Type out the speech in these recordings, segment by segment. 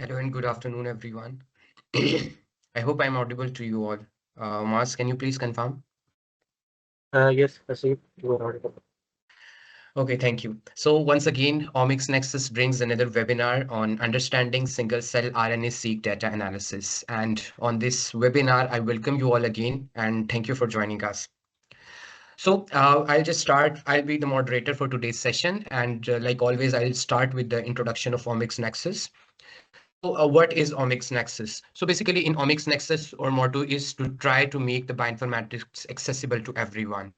Hello and good afternoon, everyone. I hope I'm audible to you all. Mars, can you please confirm? Yes, Hasib, you are audible. Okay, thank you. So once again, Omics Nexus brings another webinar on understanding single-cell RNA-seq data analysis. And on this webinar, I welcome you all again and thank you for joining us. So I'll just start. I'll be the moderator for today's session. And like always, I'll start with the introduction of Omics Nexus. So, what is Omics Nexus? So, basically, in Omics Nexus, our motto is to try to make the bioinformatics accessible to everyone.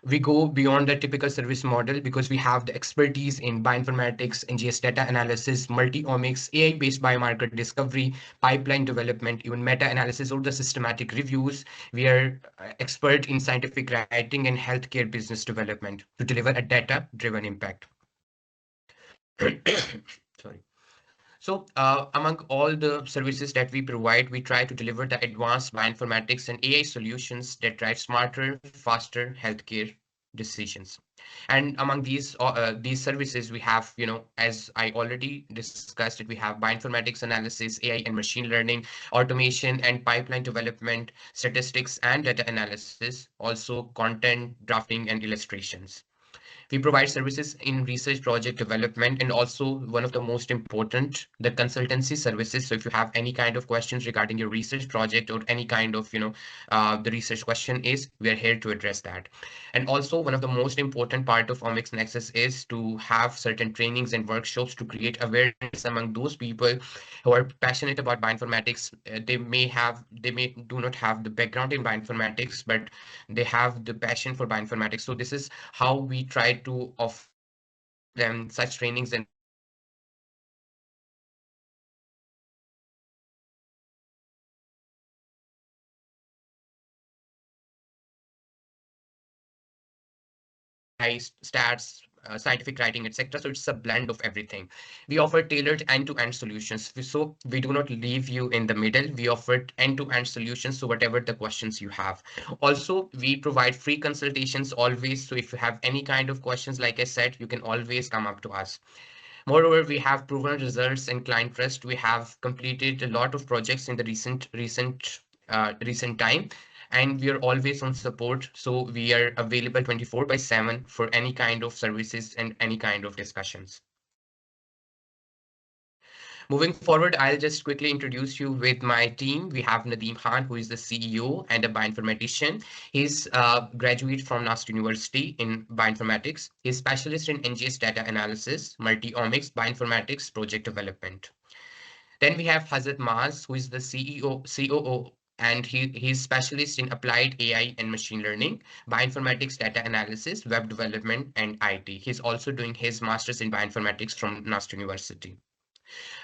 We go beyond the typical service model because we have the expertise in bioinformatics, NGS data analysis, multi-omics, AI-based biomarker discovery, pipeline development, even meta-analysis or the systematic reviews. We are expert in scientific writing and healthcare business development to deliver a data-driven impact. Sorry. So, among all the services that we provide, we try to deliver the advanced bioinformatics and AI solutions that drive smarter, faster healthcare decisions. And among these services, we have, as I already discussed, it we have bioinformatics analysis, AI and machine learning, automation and pipeline development, statistics and data analysis, also content drafting and illustrations. We provide services in research project development and also one of the most important, the consultancy services. So if you have any kind of questions regarding your research project or any kind of, the research question is, we are here to address that. And also one of the most important part of Omics Nexus is to have certain trainings and workshops to create awareness among those people who are passionate about bioinformatics. They may do not have the background in bioinformatics, but they have the passion for bioinformatics. So this is how we try to offer them such trainings and workshops so that they can AI, stats, scientific writing, etc. So it's a blend of everything. We offer tailored end-to-end solutions. So we do not leave you in the middle. We offer end-to-end solutions. So whatever the questions you have. Also, we provide free consultations always. So if you have any kind of questions, like I said, you can always come up to us. Moreover, we have proven results and client trust. We have completed a lot of projects in the recent time, and we are always on support. So we are available 24/7 for any kind of services and any kind of discussions. Moving forward, I'll just quickly introduce you with my team. We have Nadeem Khan, who is the CEO and a bioinformatician. He's a graduate from NAST University in bioinformatics. He's specialist in NGS data analysis, multi-omics, bioinformatics, project development. Then we have Hazrat Maaz, who is the COO, and he's specialist in applied AI and machine learning, bioinformatics data analysis, web development, and IT. He's also doing his master's in bioinformatics from NAST University.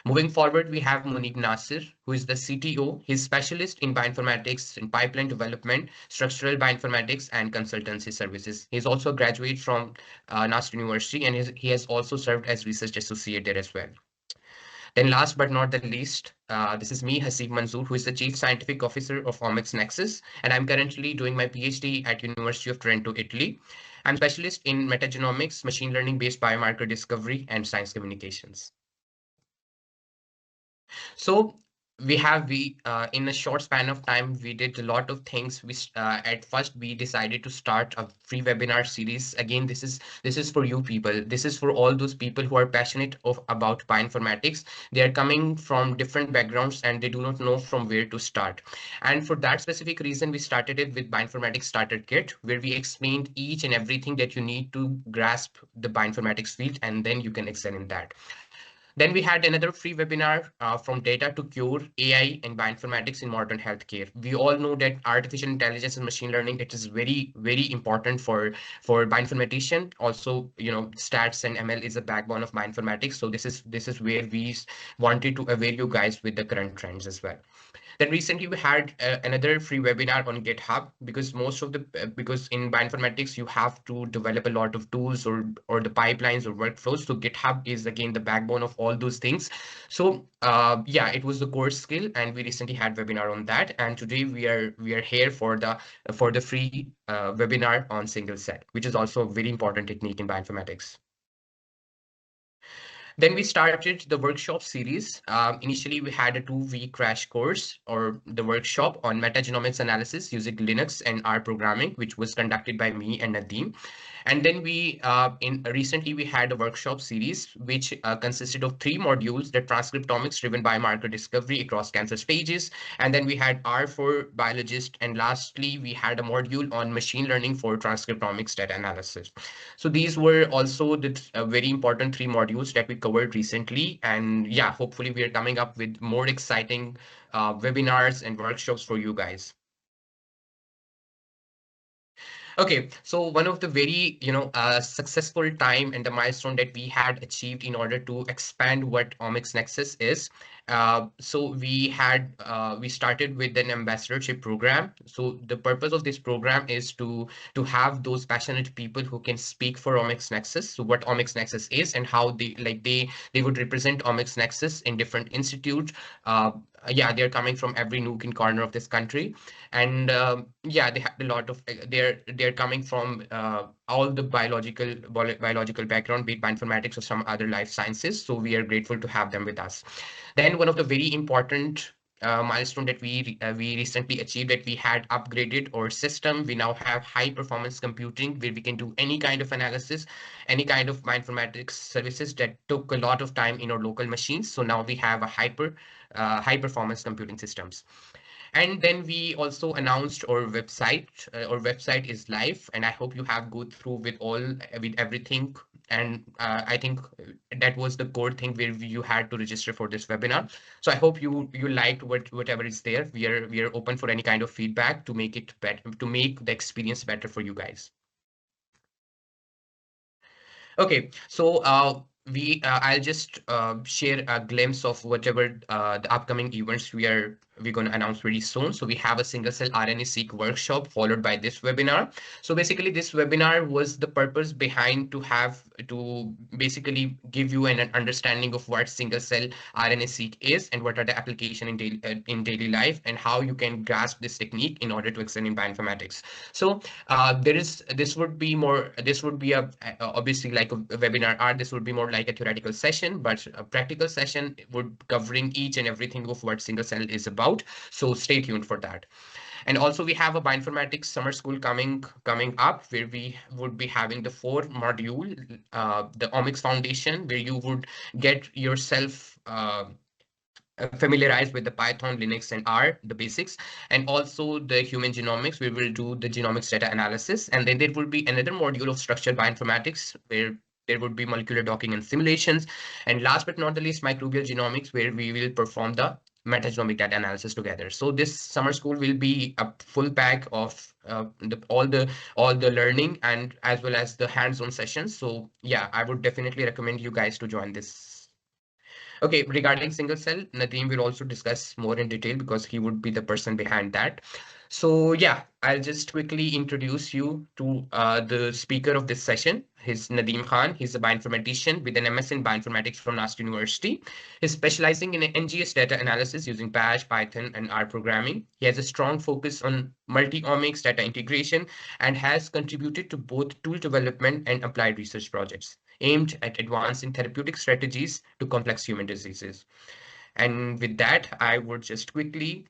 Moving forward, we have Munib Nasir, who is the CTO. He's specialist in bioinformatics and pipeline development, structural bioinformatics, and consultancy services. He's also a graduate from NAST University, and he has also served as research associate there as well. Then last but not the least, this is me, Hasib Manzoor, who is the Chief Scientific Officer of Omics Nexus, and I'm currently doing my PhD at University of Trento, Italy. I'm specialist in metagenomics, machine learning-based biomarker discovery, and science communications. So we in a short span of time we did a lot of things. At first we decided to start a free webinar series. Again, this is for you people. This is for all those people who are passionate about bioinformatics. They are coming from different backgrounds and they do not know from where to start. And for that specific reason, we started it with Bioinformatics Starter Kit, where we explained each and everything that you need to grasp the bioinformatics field, and then you can excel in that. Then we had another free webinar from Data to Cure AI and Bioinformatics in Modern Healthcare. We all know that artificial intelligence and machine learning, it is very, very important for bioinformatician. Also, stats and ML is a backbone of bioinformatics. So this is where we wanted to aware you guys with the current trends as well. Then recently we had another free webinar on GitHub because because in bioinformatics you have to develop a lot of tools or the pipelines or workflows. So GitHub is again the backbone of all those things. So yeah, it was the core skill, and we recently had webinar on that. And today we are here for the free webinar on single cell, which is also a very important technique in bioinformatics. Then we started the workshop series. Initially, we had a 2-week crash course or the workshop on metagenomics analysis using Linux and R programming, which was conducted by me and Nadeem. And then we, in recently, we had a workshop series which consisted of 3 modules: the transcriptomics-driven biomarker discovery across cancer stages, and then we had R for biologist, and lastly, we had a module on machine learning for transcriptomics data analysis. So these were also the very important 3 modules that we covered recently. And yeah, hopefully we are coming up with more exciting webinars and workshops for you guys. Okay, so one of the very, successful time and the milestone that we had achieved in order to expand what Omics Nexus is. So we started with an ambassadorship program. So the purpose of this program is to have those passionate people who can speak for Omics Nexus. So what Omics Nexus is and how they would represent Omics Nexus in different institutes. Yeah, they're coming from every nook and corner of this country, and yeah, they have a lot of they're coming from all the biological background, be it bioinformatics or some other life sciences. So we are grateful to have them with us. Then one of the very important milestone that we recently achieved, that we had upgraded our system. We now have high performance computing where we can do any kind of analysis, any kind of bioinformatics services that took a lot of time in our local machines. So now we have a high performance computing systems. And then we also announced our website. Our website is live, and I hope you have go through with everything. And I think that was the core thing where you had to register for this webinar. So I hope you liked whatever is there. We are open for any kind of feedback to make it better, to make the experience better for you guys. Okay, so I'll just share a glimpse of whatever the upcoming events we're going to announce very soon. So we have a single cell RNA-seq workshop followed by this webinar. So basically, this webinar was the purpose behind to basically give you an understanding of what single cell RNA-seq is and what are the application in daily life, and how you can grasp this technique in order to excel in bioinformatics. So this would be obviously like a webinar art. This would be more like a theoretical session, but a practical session would covering each and everything of what single cell is about. So stay tuned for that. And also we have a bioinformatics summer school coming up, where we would be having the 4 module, the Omics Foundation, where you would get yourself familiarized with the Python, Linux, and R, the basics, and also the human genomics. We will do the genomics data analysis, and then there will be another module of structured bioinformatics where there would be molecular docking and simulations, and last but not the least, microbial genomics, where we will perform the metagenomic data analysis together. So this summer school will be a full pack of all the learning and as well as the hands-on sessions. So yeah, I would definitely recommend you guys to join this. Okay, regarding single cell, Nadeem will also discuss more in detail because he would be the person behind that. So yeah, I'll just quickly introduce you to the speaker of this session. He's Nadeem Khan. He's a bioinformatician with an MS in bioinformatics from Nast University. He's specializing in NGS data analysis using Bash, Python, and R programming. He has a strong focus on multi-omics data integration and has contributed to both tool development and applied research projects aimed at advancing therapeutic strategies to complex human diseases. And with that, I would just quickly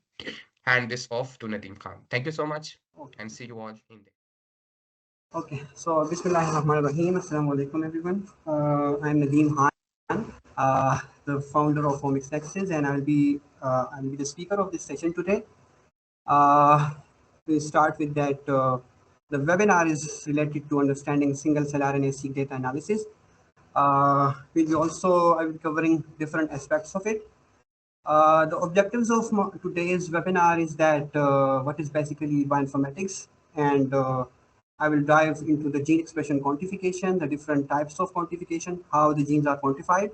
hand this off to Nadeem Khan. Thank you so much, Okay. and see you all in there. Okay. So Bismillahirrahmanirrahim. Assalamu alaikum everyone. I'm Nadeem Khan, the founder of Omics Nexus, and I'll be the speaker of this session today. We start with that. The webinar is related to understanding single cell RNA-seq data analysis. I will be covering different aspects of it. The objectives of today's webinar is that what is basically bioinformatics, and I will dive into the gene expression quantification, the different types of quantification, how the genes are quantified.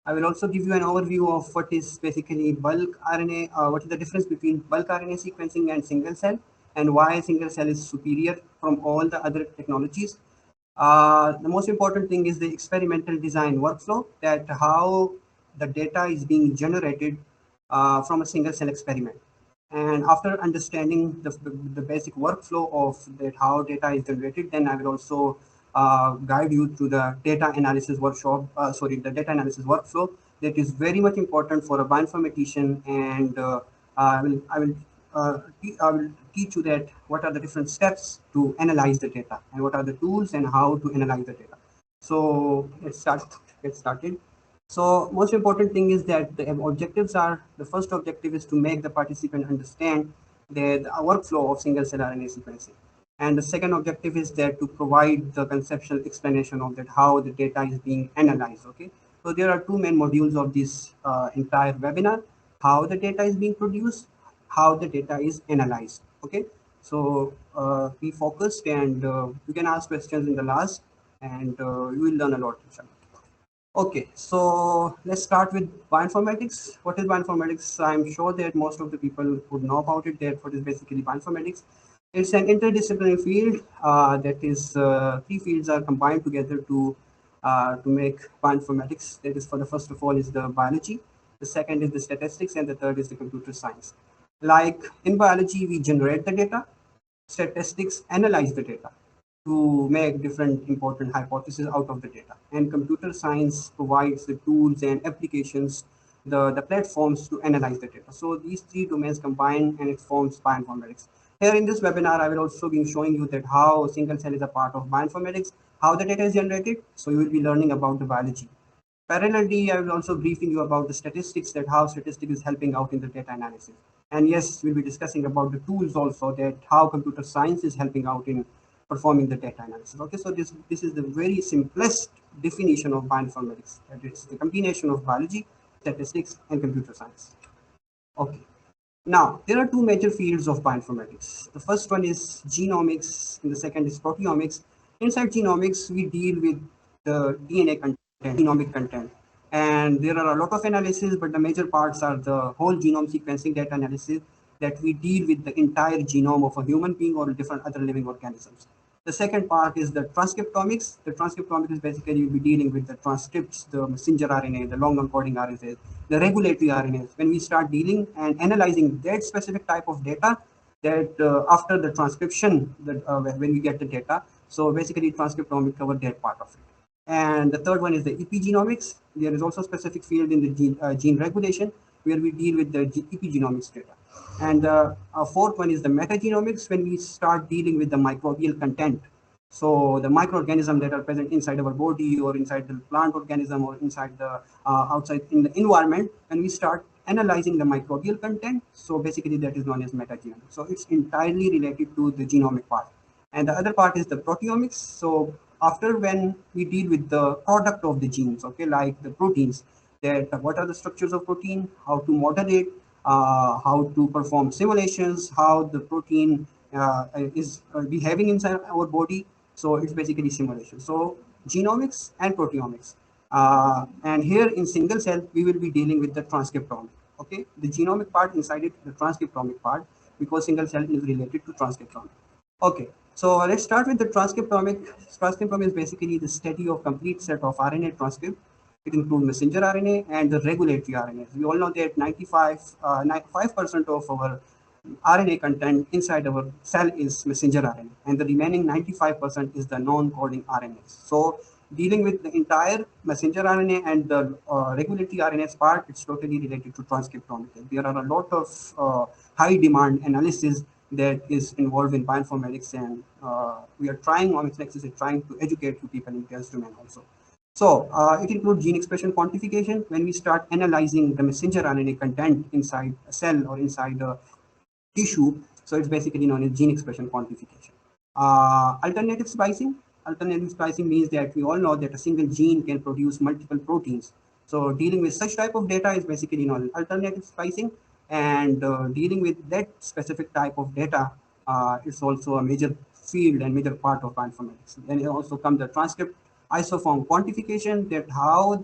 I will also give you an overview of what is basically bulk RNA, what is the difference between bulk RNA sequencing and single cell, and why single cell is superior from all the other technologies. The most important thing is the experimental design workflow, that how the data is being generated from a single cell experiment. And after understanding the basic workflow of that, how data is generated, then I will also guide you through the data analysis the data analysis workflow that is very much important for a bioinformatician. And I will teach you that what are the different steps to analyze the data and what are the tools and how to analyze the data. So get started. So most important thing is that the objectives are, the first objective is to make the participant understand the workflow of single cell RNA sequencing. And the second objective is that to provide the conceptual explanation of that, how the data is being analyzed. Okay. So there are two main modules of this entire webinar: how the data is being produced, how the data is analyzed. Okay. So be focused, and you can ask questions in the last, and you will learn a lot. Okay, so let's start with bioinformatics. What is bioinformatics? I'm sure that most of the people would know about it. That what is basically bioinformatics. It's an interdisciplinary field that is three fields are combined together to make bioinformatics. That is, for the first of all is the biology, the second is the statistics, and the third is the computer science. Like in biology, we generate the data. Statistics analyze the data to make different important hypotheses out of the data. And computer science provides the tools and applications, the platforms to analyze the data. So these three domains combine and it forms bioinformatics. Here in this webinar, I will also be showing you that how single cell is a part of bioinformatics, how the data is generated. So you will be learning about the biology. Parallelly, I will also briefing you about the statistics, that how statistics is helping out in the data analysis. And yes, we'll be discussing about the tools also, that how computer science is helping out in performing the data analysis. Okay, so this is the very simplest definition of bioinformatics. That is the combination of biology, statistics, and computer science. Okay. Now, there are two major fields of bioinformatics. The first one is genomics, and the second is proteomics. Inside genomics, we deal with the DNA content, genomic content. And there are a lot of analysis, but the major parts are the whole genome sequencing data analysis, that we deal with the entire genome of a human being or different other living organisms. The second part is the transcriptomics. The transcriptomics is basically you'll be dealing with the transcripts, the messenger RNA, the long non-coding RNAs, the regulatory RNAs. When we start dealing and analyzing that specific type of data, that after the transcription, that when we get the data, so basically transcriptomics cover that part of it. And the third one is the epigenomics. There is also a specific field in the gene regulation where we deal with the epigenomics data. And our fourth one is the metagenomics, when we start dealing with the microbial content. So the microorganisms that are present inside our body or inside the plant organism or inside the outside in the environment, and we start analyzing the microbial content. So basically that is known as metagenomics. So it's entirely related to the genomic part. And the other part is the proteomics. So after when we deal with the product of the genes, okay, like the proteins, that what are the structures of protein, how to model it, how to perform simulations, how the protein is behaving inside our body. So it's basically simulation. So genomics and proteomics. And here in single cell, we will be dealing with the transcriptomic. Okay, the genomic part inside it, the transcriptomic part, because single cell is related to transcriptomic. Okay, so let's start with the transcriptomic. Transcriptome is basically the study of complete set of RNA transcript. It includes messenger RNA and the regulatory RNA. We all know that 95% of our RNA content inside our cell is messenger RNA, and the remaining 95% is the non-coding RNAs. So dealing with the entire messenger RNA and the regulatory RNAs part, it's totally related to transcriptomics. There are a lot of high demand analysis that is involved in bioinformatics, and we are trying, Omics Nexus is trying to educate people in this domain also. So it includes gene expression quantification, when we start analyzing the messenger RNA content inside a cell or inside a tissue. So it's basically known as gene expression quantification. Alternative splicing. Alternative splicing means that we all know that a single gene can produce multiple proteins. So dealing with such type of data is basically known as alternative splicing, and dealing with that specific type of data is also a major field and major part of bioinformatics. Then it also comes the transcript isoform quantification, that how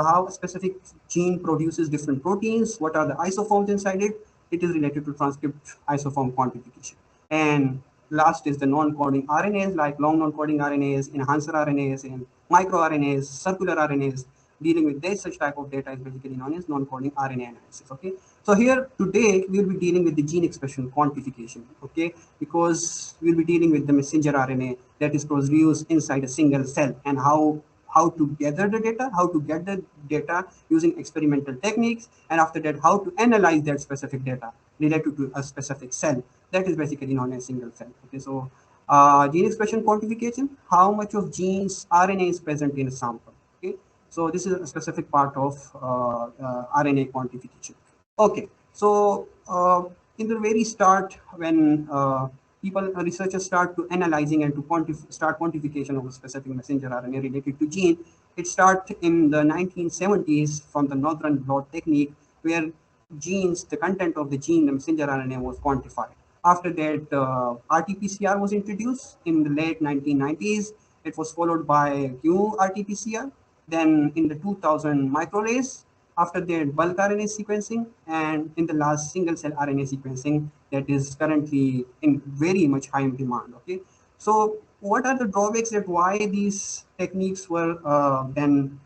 how a specific gene produces different proteins, what are the isoforms inside it. It is related to transcript isoform quantification. And last is the non-coding RNAs, like long non-coding RNAs, enhancer RNAs, and microRNAs, circular RNAs. dealing with this such type of data is basically known as non-coding RNA analysis. Okay, so here today we'll be dealing with the gene expression quantification. Okay, because we'll be dealing with the messenger RNA that is produced inside a single cell, and how to gather the data, how to get the data using experimental techniques, and after that how to analyze that specific data related to a specific cell. That is basically known as single cell. Okay, so gene expression quantification, how much of genes RNA is present in a sample. Okay, so this is a specific part of RNA quantification. Okay, so in the very start, when researchers start to analyzing and to start quantification of a specific messenger RNA related to gene, it started in the 1970s from the northern blot technique, where genes, the content of the gene, the messenger RNA was quantified. After that, RT-PCR was introduced in the late 1990s. It was followed by qRT-PCR. Then in the 2000, microarrays. After that, bulk RNA sequencing, and in the last, single cell RNA sequencing that is currently in very much high demand. Okay, so what are the drawbacks that why these techniques were then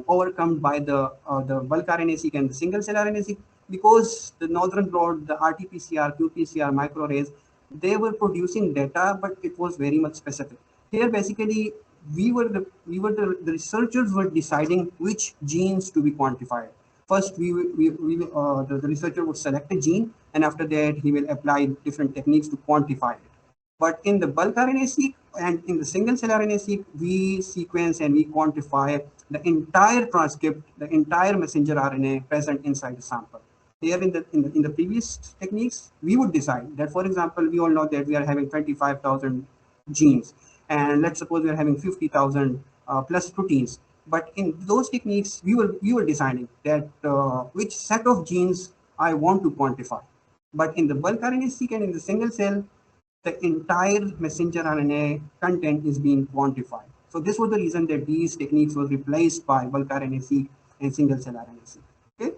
overcome by the bulk RNA-seq and the single cell RNA-seq? Because the northern blot, the RT-PCR, qPCR, microarrays, they were producing data, but it was very much specific. Here, basically, the researchers were deciding which genes to be quantified. First, the researcher would select a gene, and after that, he will apply different techniques to quantify it. But in the bulk RNA-seq and in the single cell RNA-seq, we sequence and we quantify the entire transcript, the entire messenger RNA present inside the sample. Here in the previous techniques, we would decide that, for example, we all know that we are having 25,000 genes, and let's suppose we are having 50,000 plus proteins. But in those techniques, we were deciding that which set of genes I want to quantify. But in the bulk RNA-seq and in the single cell, the entire messenger RNA content is being quantified. So this was the reason that these techniques were replaced by bulk RNA-seq and single cell RNA-seq. Okay.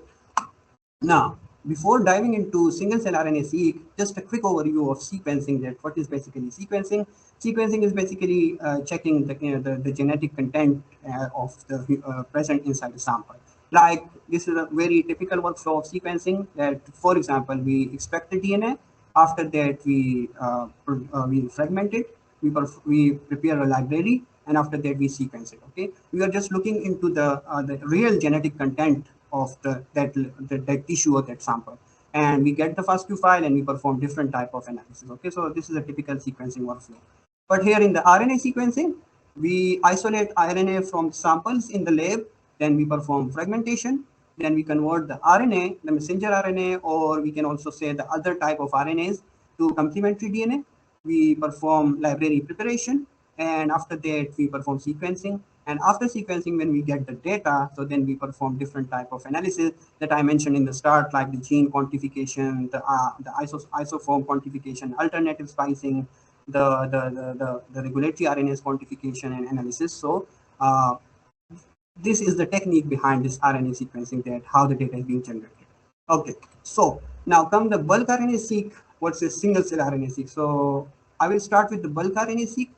Now, before diving into single cell RNA-seq, just a quick overview of sequencing, that what is basically sequencing. Sequencing is basically checking the genetic content of the present inside the sample. Like, this is a very typical workflow of sequencing, that, for example, we extract the DNA. After that, we fragment it, we prepare a library, and after that we sequence it. Okay, we are just looking into the real genetic content of that tissue or that sample, and we get the FASTQ file and we perform different type of analysis. Okay, so this is a typical sequencing workflow. But here in the RNA sequencing, we isolate RNA from samples in the lab, then we perform fragmentation, then we convert the RNA, the messenger RNA, or we can also say the other type of RNAs, to complementary DNA. We perform library preparation, and after that we perform sequencing. And after sequencing, when we get the data, so then we perform different type of analysis that I mentioned in the start, like the gene quantification, the isoform quantification, alternative splicing, the regulatory RNAs quantification and analysis. So this is the technique behind this RNA sequencing, that how the data is being generated. Okay, so now come the bulk RNA-seq versus single cell RNA-seq. So I will start with the bulk RNA-seq.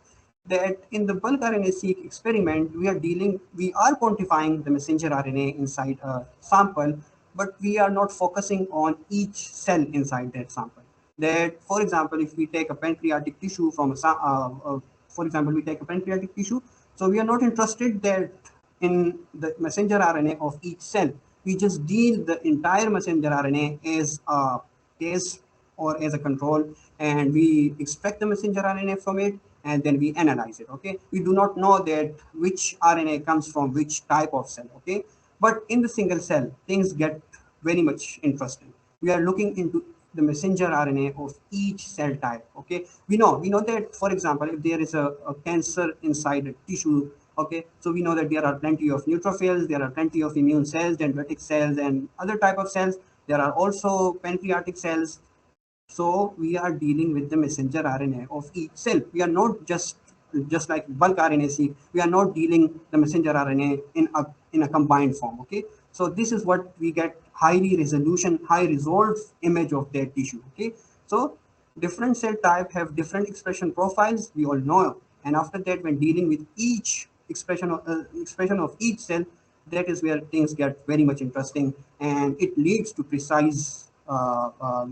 That in the bulk RNA-seq experiment, we are quantifying the messenger RNA inside a sample, but we are not focusing on each cell inside that sample. That, for example, if we take a pancreatic tissue from a, for example, we take a pancreatic tissue, so we are not interested that in the messenger RNA of each cell. We just deal the entire messenger RNA as a case or as a control, and we extract the messenger RNA from it, and then we analyze it. Okay, we do not know that which RNA comes from which type of cell. Okay, but in the single cell, things get very much interesting. We are looking into the messenger RNA of each cell type. Okay, we know that, for example, if there is a cancer inside a tissue, okay, so we know that there are plenty of neutrophils, there are plenty of immune cells, dendritic cells, and other type of cells. There are also pancreatic cells. So we are dealing with the messenger RNA of each cell. We are not just like bulk RNA-seq. We are not dealing the messenger RNA in a combined form. Okay, so this is what we get: high resolved image of that tissue. Okay, so different cell type have different expression profiles, we all know. And after that, when dealing with each expression of each cell, that is where things get very much interesting, and it leads to precise,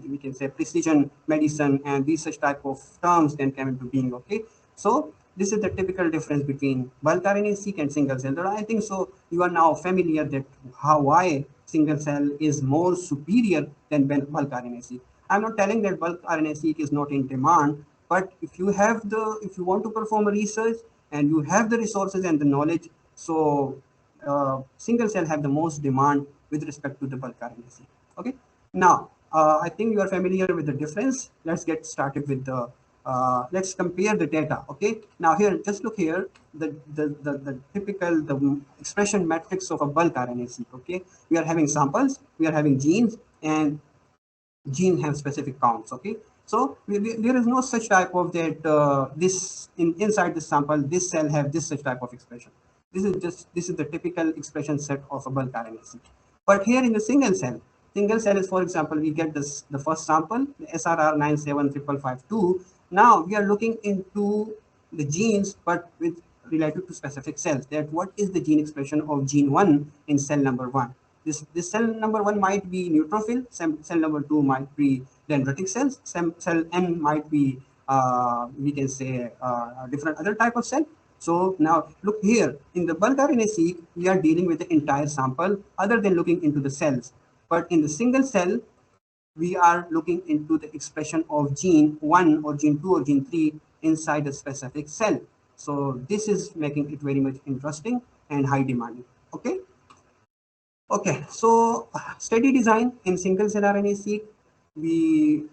we can say precision medicine, and these such type of terms then come into being. Okay, so this is the typical difference between bulk RNA-seq and single cell. I think so you are now familiar that why single cell is more superior than bulk RNA-seq. I'm not telling that bulk RNA-seq is not in demand, but if you want to perform a research and you have the resources and the knowledge, so single cell have the most demand with respect to the bulk RNA-seq. Okay. Now, I think you are familiar with the difference. Let's get started with the, let's compare the data. Okay. Now here, just look here, the typical, the expression matrix of a bulk RNA-seq. Okay. We are having samples, we are having genes, and gene have specific counts. Okay, so there is no such type of that inside the sample this cell have this such type of expression. This is the typical expression set of a bulk RNA-seq. But here in the single cell is, for example, we get the first sample, the SRR 9755552. Now we are looking into the genes, but with related to specific cells, that what is the gene expression of gene 1 in cell number 1. This cell number 1 might be neutrophil, cell number 2 might be dendritic cells, cell N might be, we can say, a different other type of cell. So now look here, in the bulk RNA-seq, we are dealing with the entire sample other than looking into the cells. But in the single cell, we are looking into the expression of gene 1 or gene 2 or gene 3 inside a specific cell. So this is making it very much interesting and high demanding. Okay. Okay, so study design in single cell RNA-seq, we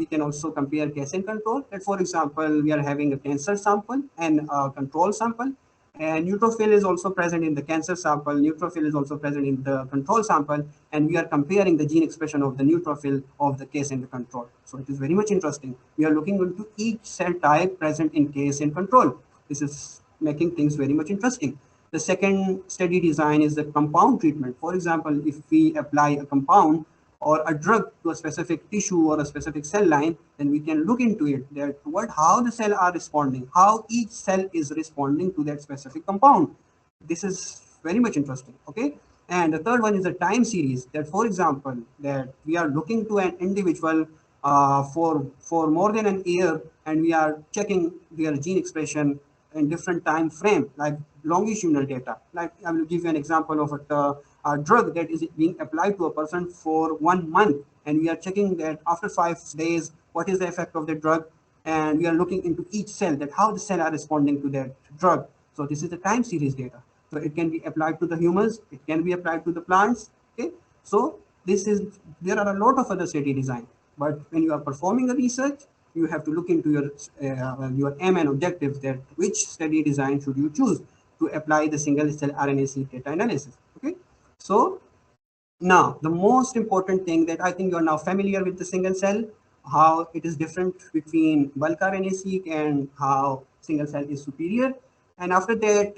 can also compare case and control. That, for example, we are having a cancer sample and a control sample, and neutrophil is also present in the cancer sample. Neutrophil is also present in the control sample, and we are comparing the gene expression of the neutrophil of the case and the control. So it is very much interesting. We are looking into each cell type present in case and control. This is making things very much interesting. The second study design is the compound treatment. For example, if we apply a compound or a drug to a specific tissue or a specific cell line, then we can look into it, that how the cell are responding, how each cell is responding to that specific compound. This is very much interesting. Okay. And the third one is the time series, that, for example, that we are looking to an individual for more than an year, and we are checking their gene expression in different time frame, like longitudinal data. Like, I will give you an example of a drug that is being applied to a person for 1 month, and we are checking that after 5 days, what is the effect of the drug, and we are looking into each cell, that how the cell are responding to that drug. So this is the time series data. So it can be applied to the humans, it can be applied to the plants. Okay, so there are a lot of other study design, but when you are performing a research, you have to look into your aim and objectives, that which study design should you choose to apply the single cell RNA-seq data analysis. Okay, so now the most important thing, that I think you are now familiar with the single cell, how it is different between bulk RNA-seq and how single cell is superior. And after that,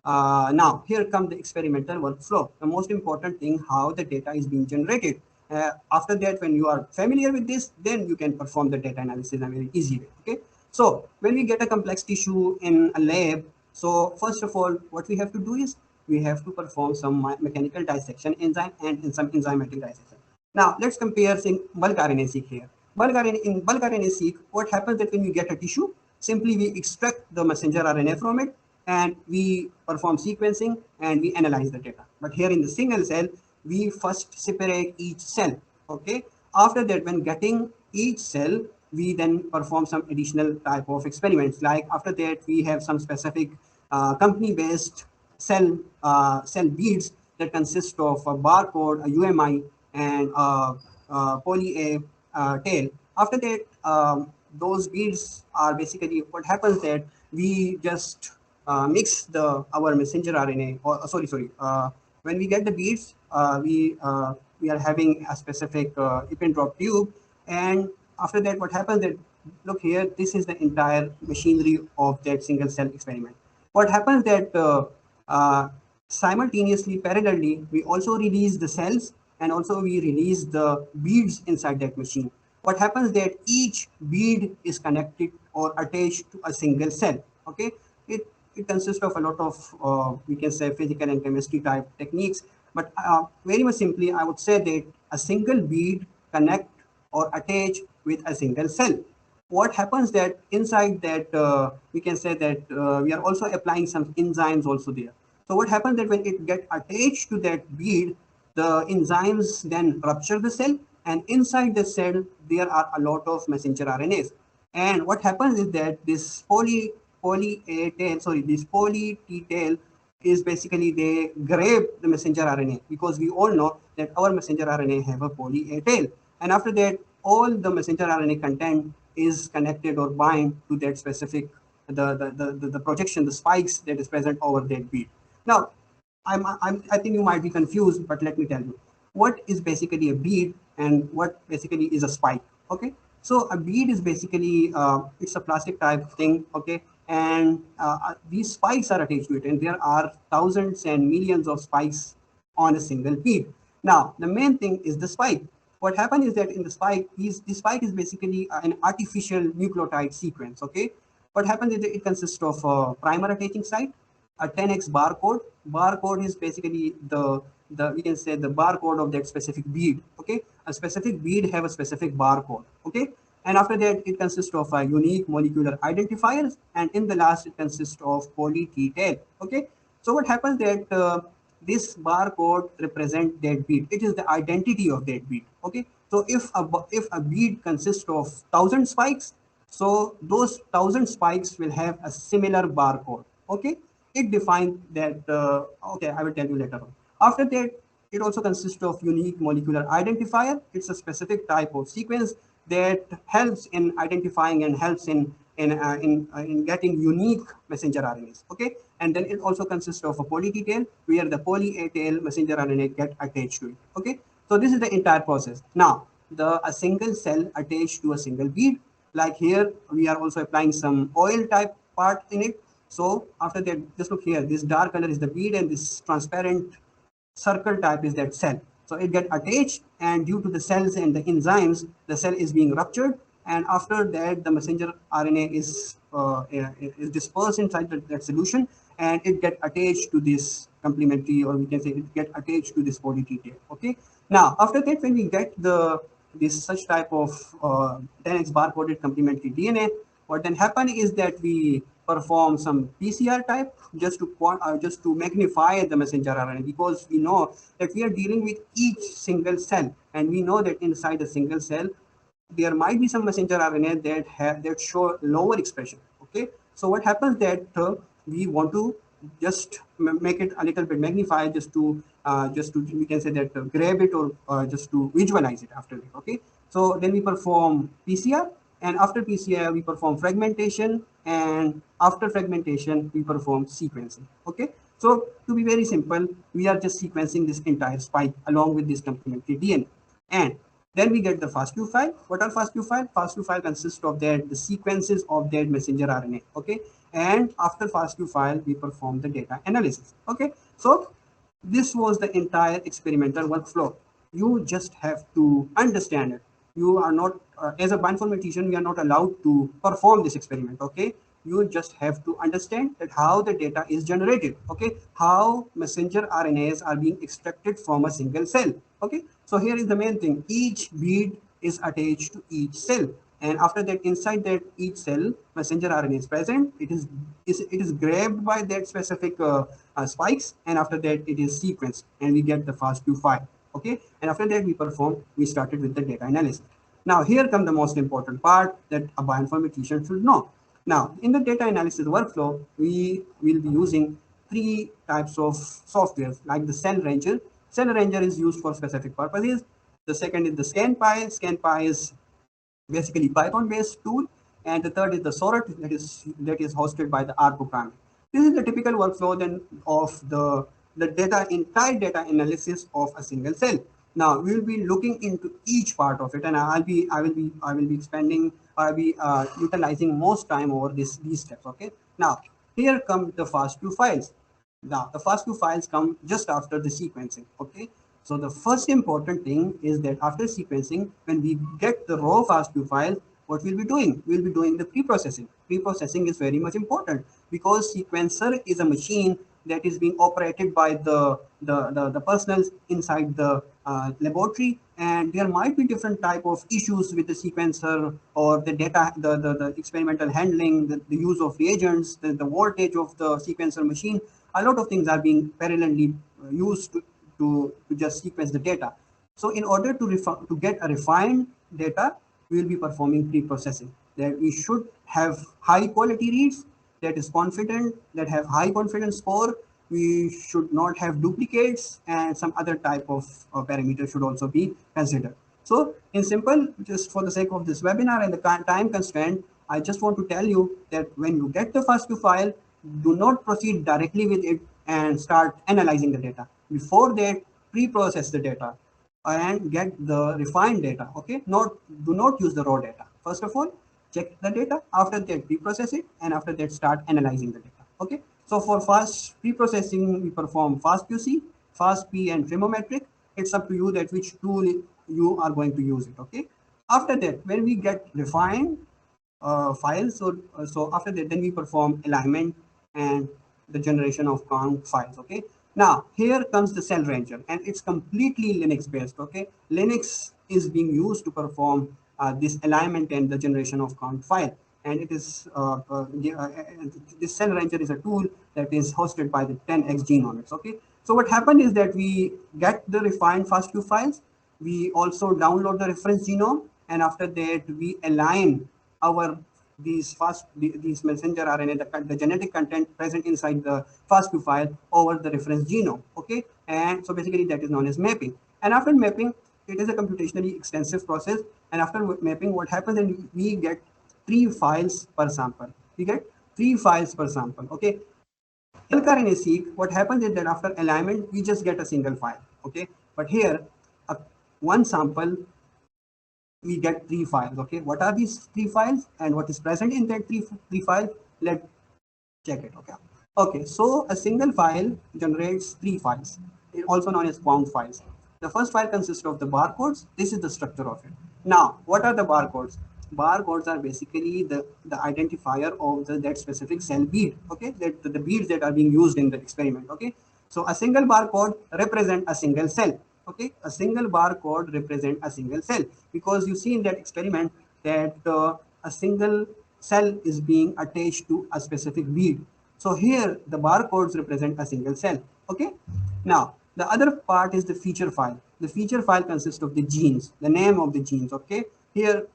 now here comes the experimental workflow. The most important thing, how the data is being generated. After that, when you are familiar with this, then you can perform the data analysis in a very easy way. Okay, so when we get a complex tissue in a lab, so first of all, what we have to do is we have to perform some mechanical dissection enzyme and some enzymatic dissection. Now let's compare bulk RNA-seq here. In bulk RNA-seq, what happens that when we get a tissue, simply we extract the messenger RNA from it, and we perform sequencing and we analyze the data. But here in the single cell, we first separate each cell. Okay, after that, when getting each cell, we then perform some additional type of experiments. Like after that, we have some specific company-based cell beads that consist of a barcode, a UMI, and poly A tail. After that, those beads are basically, what happens that we just mix our messenger RNA, or when we get the beads, we are having a specific epin drop tube, and after that, what happens that, look here, this is the entire machinery of that single cell experiment. What happens that simultaneously, parallelly, we also release the cells, and also we release the beads inside that machine. What happens that each bead is connected or attached to a single cell. Okay, it consists of a lot of, we can say, physical and chemistry type techniques. But very much simply, I would say that a single bead connect or attach with a single cell. What happens that inside that, we can say that we are also applying some enzymes also there. So what happens that when it get attached to that bead, the enzymes then rupture the cell, and inside the cell there are a lot of messenger RNAs. And what happens is that this poly A tail, sorry, this poly T tail is basically they grab the messenger RNA, because we all know that our messenger RNA have a poly A tail. And after that, all the messenger RNA content is connected or bind to that specific the projection, the spikes that is present over that bead. Now, I think you might be confused, but let me tell you what is basically a bead and what basically is a spike. Okay, so a bead is basically it's a plastic type thing. Okay, and these spikes are attached to it, and there are thousands and millions of spikes on a single bead. Now, the main thing is the spike. What happens is that in the spike, the spike is basically an artificial nucleotide sequence. Okay, what happens is that it consists of a primer attaching site, a 10x barcode. Barcode is basically the we can say the barcode of that specific bead. Okay, a specific bead have a specific barcode. Okay, and after that it consists of a unique molecular identifiers, and in the last it consists of poly T tail. Okay, so what happens that this barcode represent that bead. It is the identity of that bead. Okay, so if a bead consists of 1,000 spikes, so those 1,000 spikes will have a similar barcode. Okay, it defines that. Okay, I will tell you later on. After that, it also consists of unique molecular identifier. It's a specific type of sequence that helps in identifying and helps in getting unique messenger RNAs. Okay, and then it also consists of a poly T tail, where the poly A tail messenger RNA get attached to it. Okay, so this is the entire process. Now, a single cell attached to a single bead. Like here, we are also applying some oil type part in it. So after that, just look here. This dark color is the bead, and this transparent circle type is that cell. So it get attached, and due to the cells and the enzymes, the cell is being ruptured, and after that the messenger RNA is dispersed inside that solution, and it get attached to this complementary, or we can say it get attached to this poly T tail. Okay. Now after that, when we get this such type of 10x barcoded complementary DNA, what then happen is that we perform some PCR type just to magnify the messenger RNA, because we know that we are dealing with each single cell, and we know that inside a single cell there might be some messenger RNA that show lower expression. Okay, so what happens that we want to just make it a little bit magnified, just to we can say that grab it, or just to visualize it after it. Okay, so then we perform PCR, and after PCR we perform fragmentation, and after fragmentation we perform sequencing. Okay, so to be very simple, we are just sequencing this entire spike along with this complementary DNA, and then we get the FASTQ file. What are FASTQ file? FASTQ file consists of the sequences of that messenger RNA. Okay, and after FASTQ file we perform the data analysis. Okay, so this was the entire experimental workflow. You just have to understand it. You are not, as a bioinformatician, we are not allowed to perform this experiment. Okay, you just have to understand that how the data is generated. Okay, how messenger RNAs are being extracted from a single cell. Okay, so here is the main thing. Each bead is attached to each cell, and after that, inside that each cell, messenger RNA is present. It is grabbed by that specific spikes, and after that it is sequenced, and we get the FASTQ file. Okay, and after that we started with the data analysis. Now here comes the most important part that a bioinformatician should know. Now in the data analysis workflow, we will be using three types of softwares, like the Cell Ranger. Cell Ranger is used for specific purposes. The second is the ScanPy. ScanPy is basically Python-based tool, and the third is the Sorot, that is hosted by the R programming. This is the typical workflow then of the entire data analysis of a single cell. Now we will be looking into each part of it, and I will be expanding. I'll be utilizing most time over these steps. Okay. Now here come the FASTQ files. Now the FASTQ files come just after the sequencing. Okay. So the first important thing is that after sequencing, when we get the raw FASTQ file, what we'll be doing? We'll be doing the pre-processing. Pre-processing is very much important because sequencer is a machine that is being operated by the personnel inside the laboratory, and there might be different type of issues with the sequencer or the data, the experimental handling, the use of reagents, the voltage of the sequencer machine. A lot of things are being parallelly used to just sequence the data. So in order to get a refined data, we will be performing pre-processing. That we should have high quality reads, that is confident, that have high confidence score. We should not have duplicates, and some other type of parameter should also be considered. So in simple, just for the sake of this webinar and the time constraint, I just want to tell you that when you get the FASTQ file, do not proceed directly with it and start analyzing the data. Before that, pre-process the data and get the refined data. Okay, do not use the raw data. First of all, check the data. After that, pre-process it, and after that, start analyzing the data. Okay, so for fast pre-processing, we perform FastQC, FastP, and Trigonometric. It's up to you that which tool you are going to use it. Okay, after that, when we get refined files, so after that, then we perform alignment and the generation of count files. Okay, now here comes the cell ranger, and it's completely Linux based. Okay, Linux is being used to perform this alignment and the generation of count file, and it is this cell ranger is a tool that is hosted by the 10x Genomics. Okay, so what happened is that we get the refined FASTQ files, we also download the reference genome, and after that we align our these messenger RNA, the genetic content present inside the FASTQ file over the reference genome. Okay, and so basically that is known as mapping. And after mapping, it is a computationally extensive process. And after mapping, what happens, and we get 3 files per sample. We get 3 files per sample. Okay, in scRNA-seq, what happens is that after alignment, we just get a single file. Okay, but here, one sample, we get 3 files. Okay, what are these 3 files and what is present in that three files? Let's check it. Okay, so a single file generates 3 files, also known as quant files. The first file consists of the barcodes. This is the structure of it. Now, what are the barcodes? Barcodes are basically the identifier of that specific cell bead. Okay, the beads that are being used in the experiment. Okay, so a single barcode represents a single cell. Okay, a single barcode represents a single cell, because you see in that experiment that a single cell is being attached to a specific bead. So here the barcodes represent a single cell. Okay, now the other part is the feature file. The feature file consists of the genes, the name of the genes. Okay, here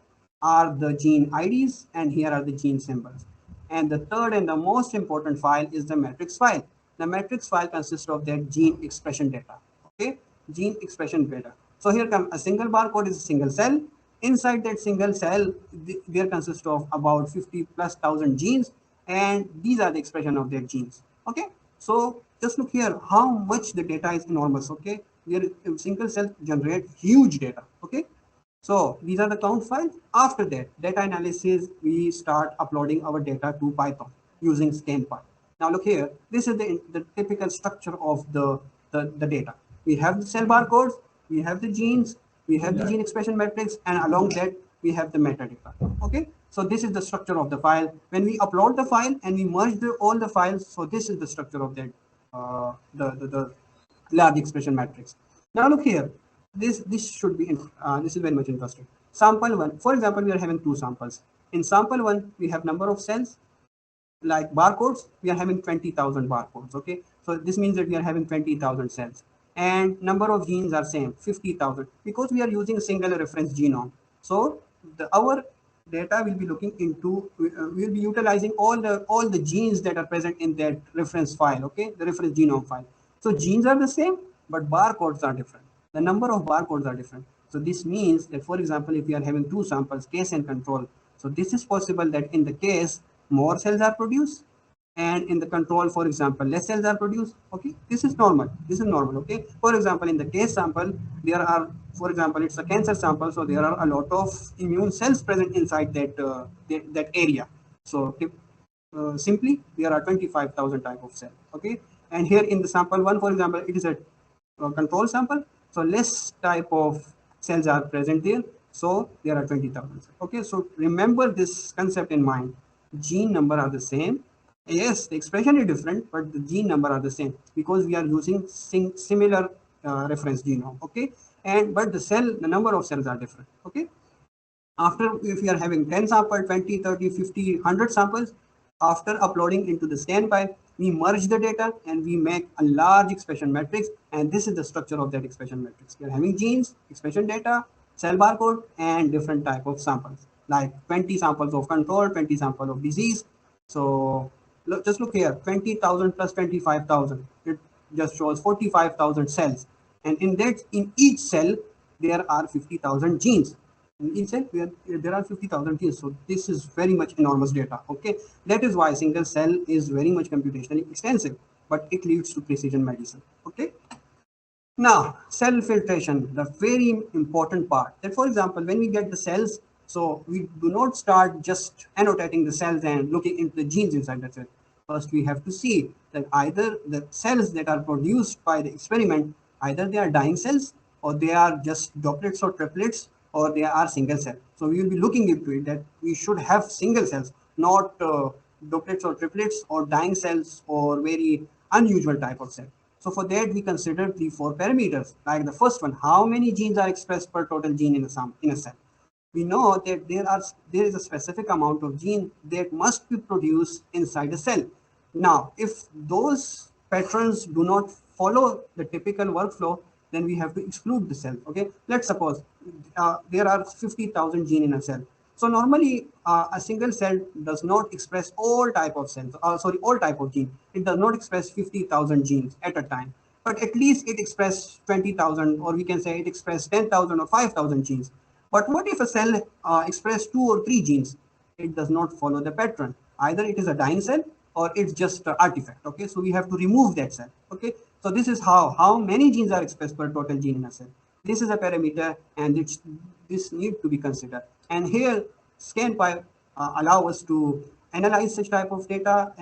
are the gene IDs and here are the gene symbols. And the third and the most important file is the matrix file. The matrix file consists of that gene expression data. Okay, gene expression data. So here comes a single barcode is a single cell. Inside that single cell, there consists of about 50,000+ genes, and these are the expression of their genes. Okay, so just look here how much the data is enormous. Okay, here single cell generate huge data. Okay, so these are the count files. After that, data analysis, we start uploading our data to Python using ScanPy. Now look here, this is the typical structure of the data. We have the cell barcodes, we have the genes, we have the gene expression matrix, and along that we have the metadata. Okay, so this is the structure of the file. When we upload the file and we merge all the files, so this is the structure of that the large expression matrix. Now look here, this should be this is very much interesting. Sample one, for example, we are having 2 samples. In sample one, we have number of cells. Like barcodes, we are having 20,000 barcodes. Okay, so this means that we are having 20,000 cells, and number of genes are same, 50,000, because we are using a single reference genome. So our data will be looking into, we will be utilizing all the genes that are present in that reference file. Okay, the reference genome file. So genes are the same, but barcodes are different. The number of barcodes are different. So this means that, for example, if we are having 2 samples, case and control, so this is possible that in the case more cells are produced, and in the control, for example, less cells are produced. Okay, this is normal. Okay, for example, in the case sample, there are, for example, it's a cancer sample, so there are a lot of immune cells present inside that area. So simply there are 25,000 type of cell. Okay, and here in the sample one, for example, it is a control sample, so less type of cells are present there. So there are 20,000. Okay, so remember this concept in mind. Gene number are the same. Yes, the expression is different, but the gene number are the same because we are using similar reference genome. Okay, and but the number of cells are different. Okay, after if we are having 10 samples, 20, 30, 50, 100 samples, after uploading into the standby, we merge the data and we make a large expression matrix. And this is the structure of that expression matrix. We are having genes, expression data, cell barcode, and different type of samples, like 20 samples of control, 20 samples of disease. So look, just look here, 20,000 plus 25,000. It just shows 45,000 cells. And in each cell, there are 50,000 genes. In each cell, there are 50,000 genes. So this is very much enormous data. Okay, that is why single cell is very much computationally extensive, but it leads to precision medicine. Okay. Now, cell filtration, the very important part. That, for example, when we get the cells, so we do not start just annotating the cells and looking into the genes inside the cell. First, we have to see that either the cells that are produced by the experiment, either they are dying cells or they are just doublets or triplets or they are single cell. So we will be looking into it that we should have single cells, not doublets or triplets or dying cells or very unusual type of cell. So for that, we consider 3-4 parameters. Like the first one, how many genes are expressed per total gene in a cell? We know that there is a specific amount of gene that must be produced inside a cell. Now, if those patterns do not follow the typical workflow, then we have to exclude the cell. Okay, let's suppose there are 50,000 genes in a cell. So normally a single cell does not express all type of cells, all type of gene. It does not express 50,000 genes at a time, but at least it expresses 20,000, or we can say it expresses 10,000 or 5,000 genes. But what if a cell expresses 2 or 3 genes? It does not follow the pattern. Either it is a dying cell or it's just an artifact. Okay, so we have to remove that cell. Okay, so this is how many genes are expressed per total gene in a cell. This is a parameter, and this need to be considered. And here, ScanPy allow us to analyze such type of data,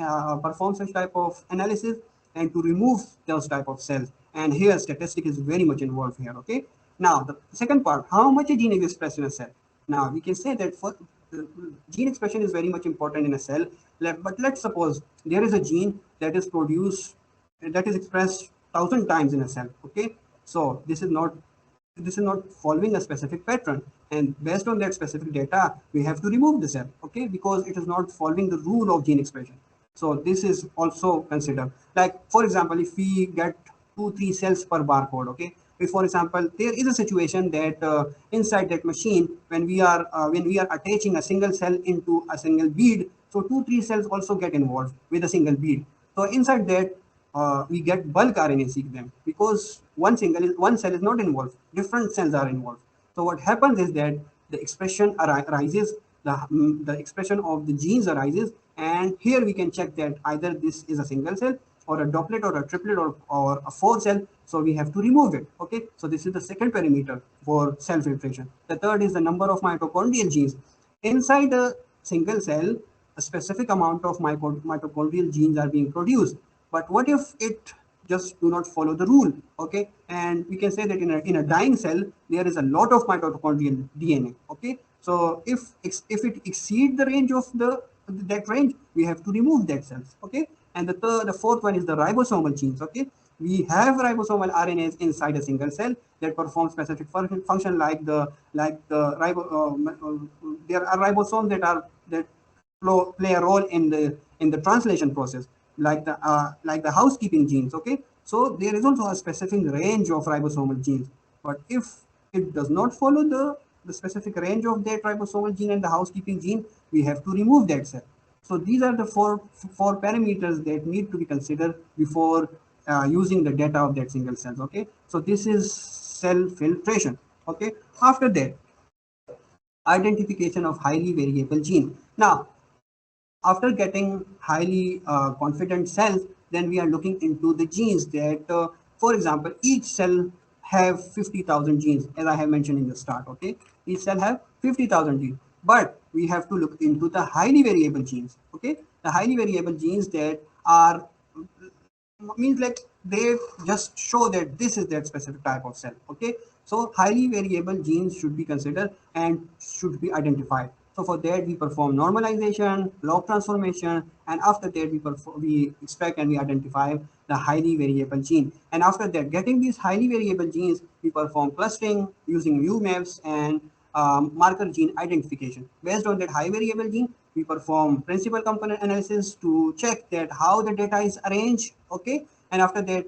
perform such type of analysis, and to remove those type of cells. And here, statistic is very much involved here. Okay. Now, the second part, how much a gene is expressed in a cell? Now, we can say that for gene expression is very much important in a cell. But let's suppose there is a gene that is produced, that is expressed 1,000 times in a cell. Okay, so this is not following a specific pattern, and based on that specific data, we have to remove the cell. Okay, because it is not following the rule of gene expression. So this is also considered. Like for example, if we get 2-3 cells per barcode. Okay, if for example there is a situation that inside that machine, when we are attaching a single cell into a single bead, so 2-3 cells also get involved with a single bead. So inside that we get bulk RNA sequence because one cell is not involved, different cells are involved. So what happens is that the expression arises, the expression of the genes arises, and here we can check that either this is a single cell or a doublet or a triplet or a 4 cell. So we have to remove it. Okay, so this is the second parameter for cell filtration. The third is the number of mitochondrial genes inside a single cell. A specific amount of mitochondrial genes are being produced, but what if it just do not follow the rule? Okay, and we can say that in a dying cell there is a lot of mitochondrial DNA. Okay, so if it exceeds the range of that range, we have to remove that cells. Okay, and the fourth one is the ribosomal genes. Okay, we have ribosomal RNAs inside a single cell that perform specific function like there are ribosomes that play a role in the translation process, like the housekeeping genes. Okay, so there is also a specific range of ribosomal genes, but if it does not follow the specific range of that ribosomal gene and the housekeeping gene, we have to remove that cell. So these are the four parameters that need to be considered before using the data of that single cells. Okay, so this is cell filtration. Okay, after that, identification of highly variable gene. Now, after getting highly confident cells, then we are looking into the genes that, for example, each cell have 50,000 genes, as I have mentioned in the start. Okay, each cell have 50,000 genes, but we have to look into the highly variable genes. Okay, the highly variable genes that are means like they just show that this is that specific type of cell. Okay, so highly variable genes should be considered and should be identified. So for that we perform normalization, log transformation, and after that we extract and we identify the highly variable gene. And after that, getting these highly variable genes, we perform clustering using UMAPs and marker gene identification. Based on that high variable gene, we perform principal component analysis to check that how the data is arranged. Okay, and after that,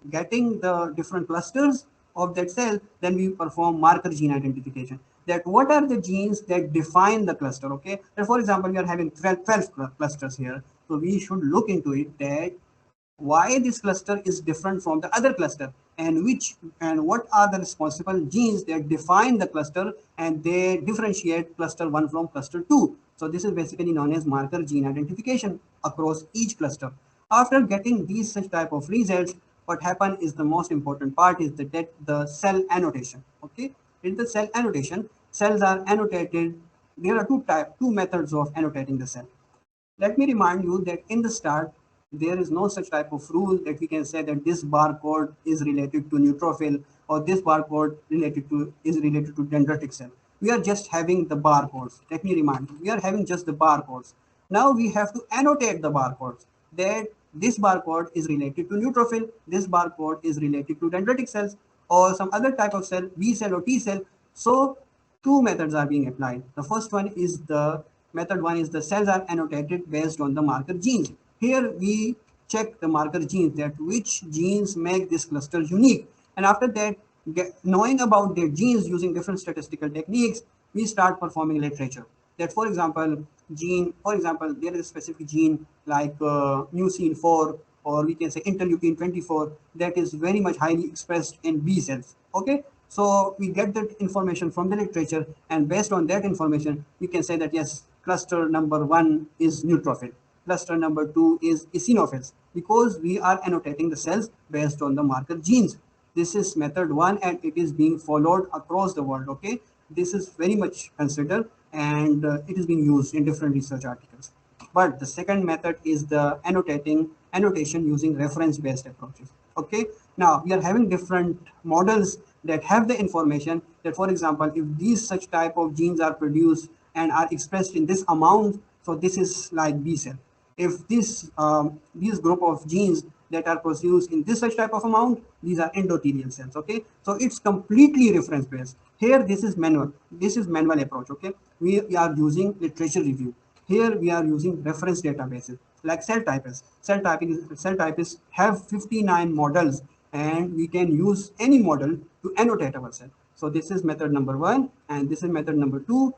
getting the different clusters of that cell, then we perform marker gene identification. That what are the genes that define the cluster. Okay, and for example, we are having 12 clusters here, so we should look into it that why this cluster is different from the other cluster, and what are the responsible genes that define the cluster and they differentiate cluster 1 from cluster 2. So this is basically known as marker gene identification across each cluster. After getting these such type of results, what happen is the most important part is the cell annotation. Okay, in the cell annotation, cells are annotated. There are two methods of annotating the cell. Let me remind you that in the start, there is no such type of rule that we can say that this barcode is related to neutrophil or this barcode is related to dendritic cell. We are just having the barcodes. Let me remind you, we are having just the barcodes. Now we have to annotate the barcodes that this barcode is related to neutrophil, this barcode is related to dendritic cells or some other type of cell, B cell or T cell. So two methods are being applied. The first one is the method one is the cells are annotated based on the marker genes. Here we check the marker genes, that which genes make this cluster unique. And after that, knowing about their genes using different statistical techniques, we start performing literature. That for example, there is a specific gene like mucin 4, or we can say interleukin 24, that is very much highly expressed in B cells. Okay, so we get that information from the literature, and based on that information, we can say that yes, cluster number 1 is neutrophil, cluster number 2 is eosinophils, because we are annotating the cells based on the marker genes. This is method 1 and it is being followed across the world. Okay, this is very much considered and it is being used in different research articles. But the second method is the annotation using reference based approaches. Okay, now we are having different models that have the information that, for example, if these such type of genes are produced and are expressed in this amount, so this is like B cell. If these group of genes that are produced in this such type of amount, these are endothelial cells. Okay, so it's completely reference based. Here this is manual approach. Okay, we are using literature review. Here we are using reference databases like cell types. Cell types have 59 models, and we can use any model to annotate our cell. So this is method number 1 and this is method number 2.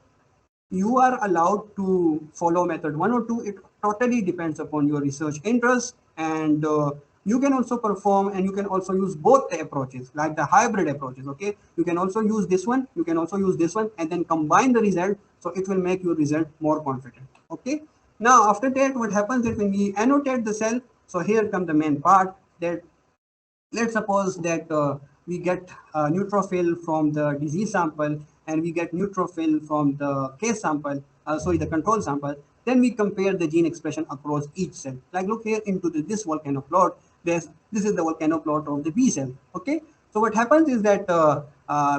You are allowed to follow method 1 or 2. It totally depends upon your research interest, and you can also perform and you can also use both the approaches, like the hybrid approaches. Okay, you can also use this one, you can also use this one, and then combine the result, so it will make your result more confident. Okay, now after that, what happens is when we annotate the cell, so here come the main part, that let's suppose that we get neutrophil from the disease sample and we get neutrophil from the case sample, the control sample. Then we compare the gene expression across each cell. Like look here into this volcano plot. This is the volcano plot of the B cell. Okay, so what happens is that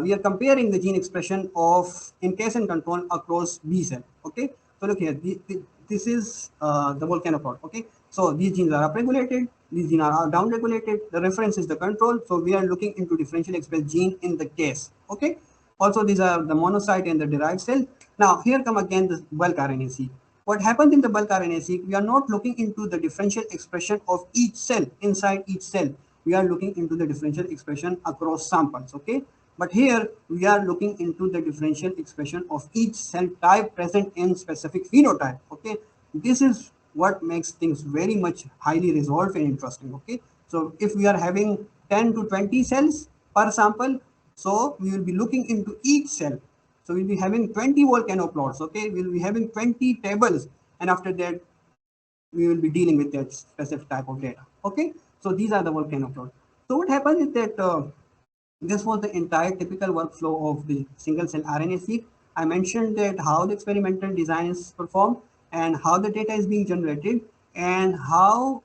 we are comparing the gene expression of in case and control across B cell. Okay, so look here, this is the volcano plot. Okay, so these genes are upregulated, these genes are downregulated. The reference is the control. So we are looking into differentially expressed gene in the case. Okay, also these are the monocyte and the derived cell. Now here come again the bulk RNA-seq. What happens in the bulk RNA-seq, we are not looking into the differential expression of each cell inside each cell. We are looking into the differential expression across samples. Okay, but here we are looking into the differential expression of each cell type present in specific phenotype. Okay, this is what makes things very much highly resolved and interesting. Okay, so if we are having 10 to 20 cells per sample, so we will be looking into each cell. So we'll be having 20 volcano plots. Okay, we'll be having 20 tables, and after that we will be dealing with that specific type of data. Okay, so these are the volcano plots. So what happens is that this was the entire typical workflow of the single cell RNA-seq. I mentioned that how the experimental design is performed and how the data is being generated and how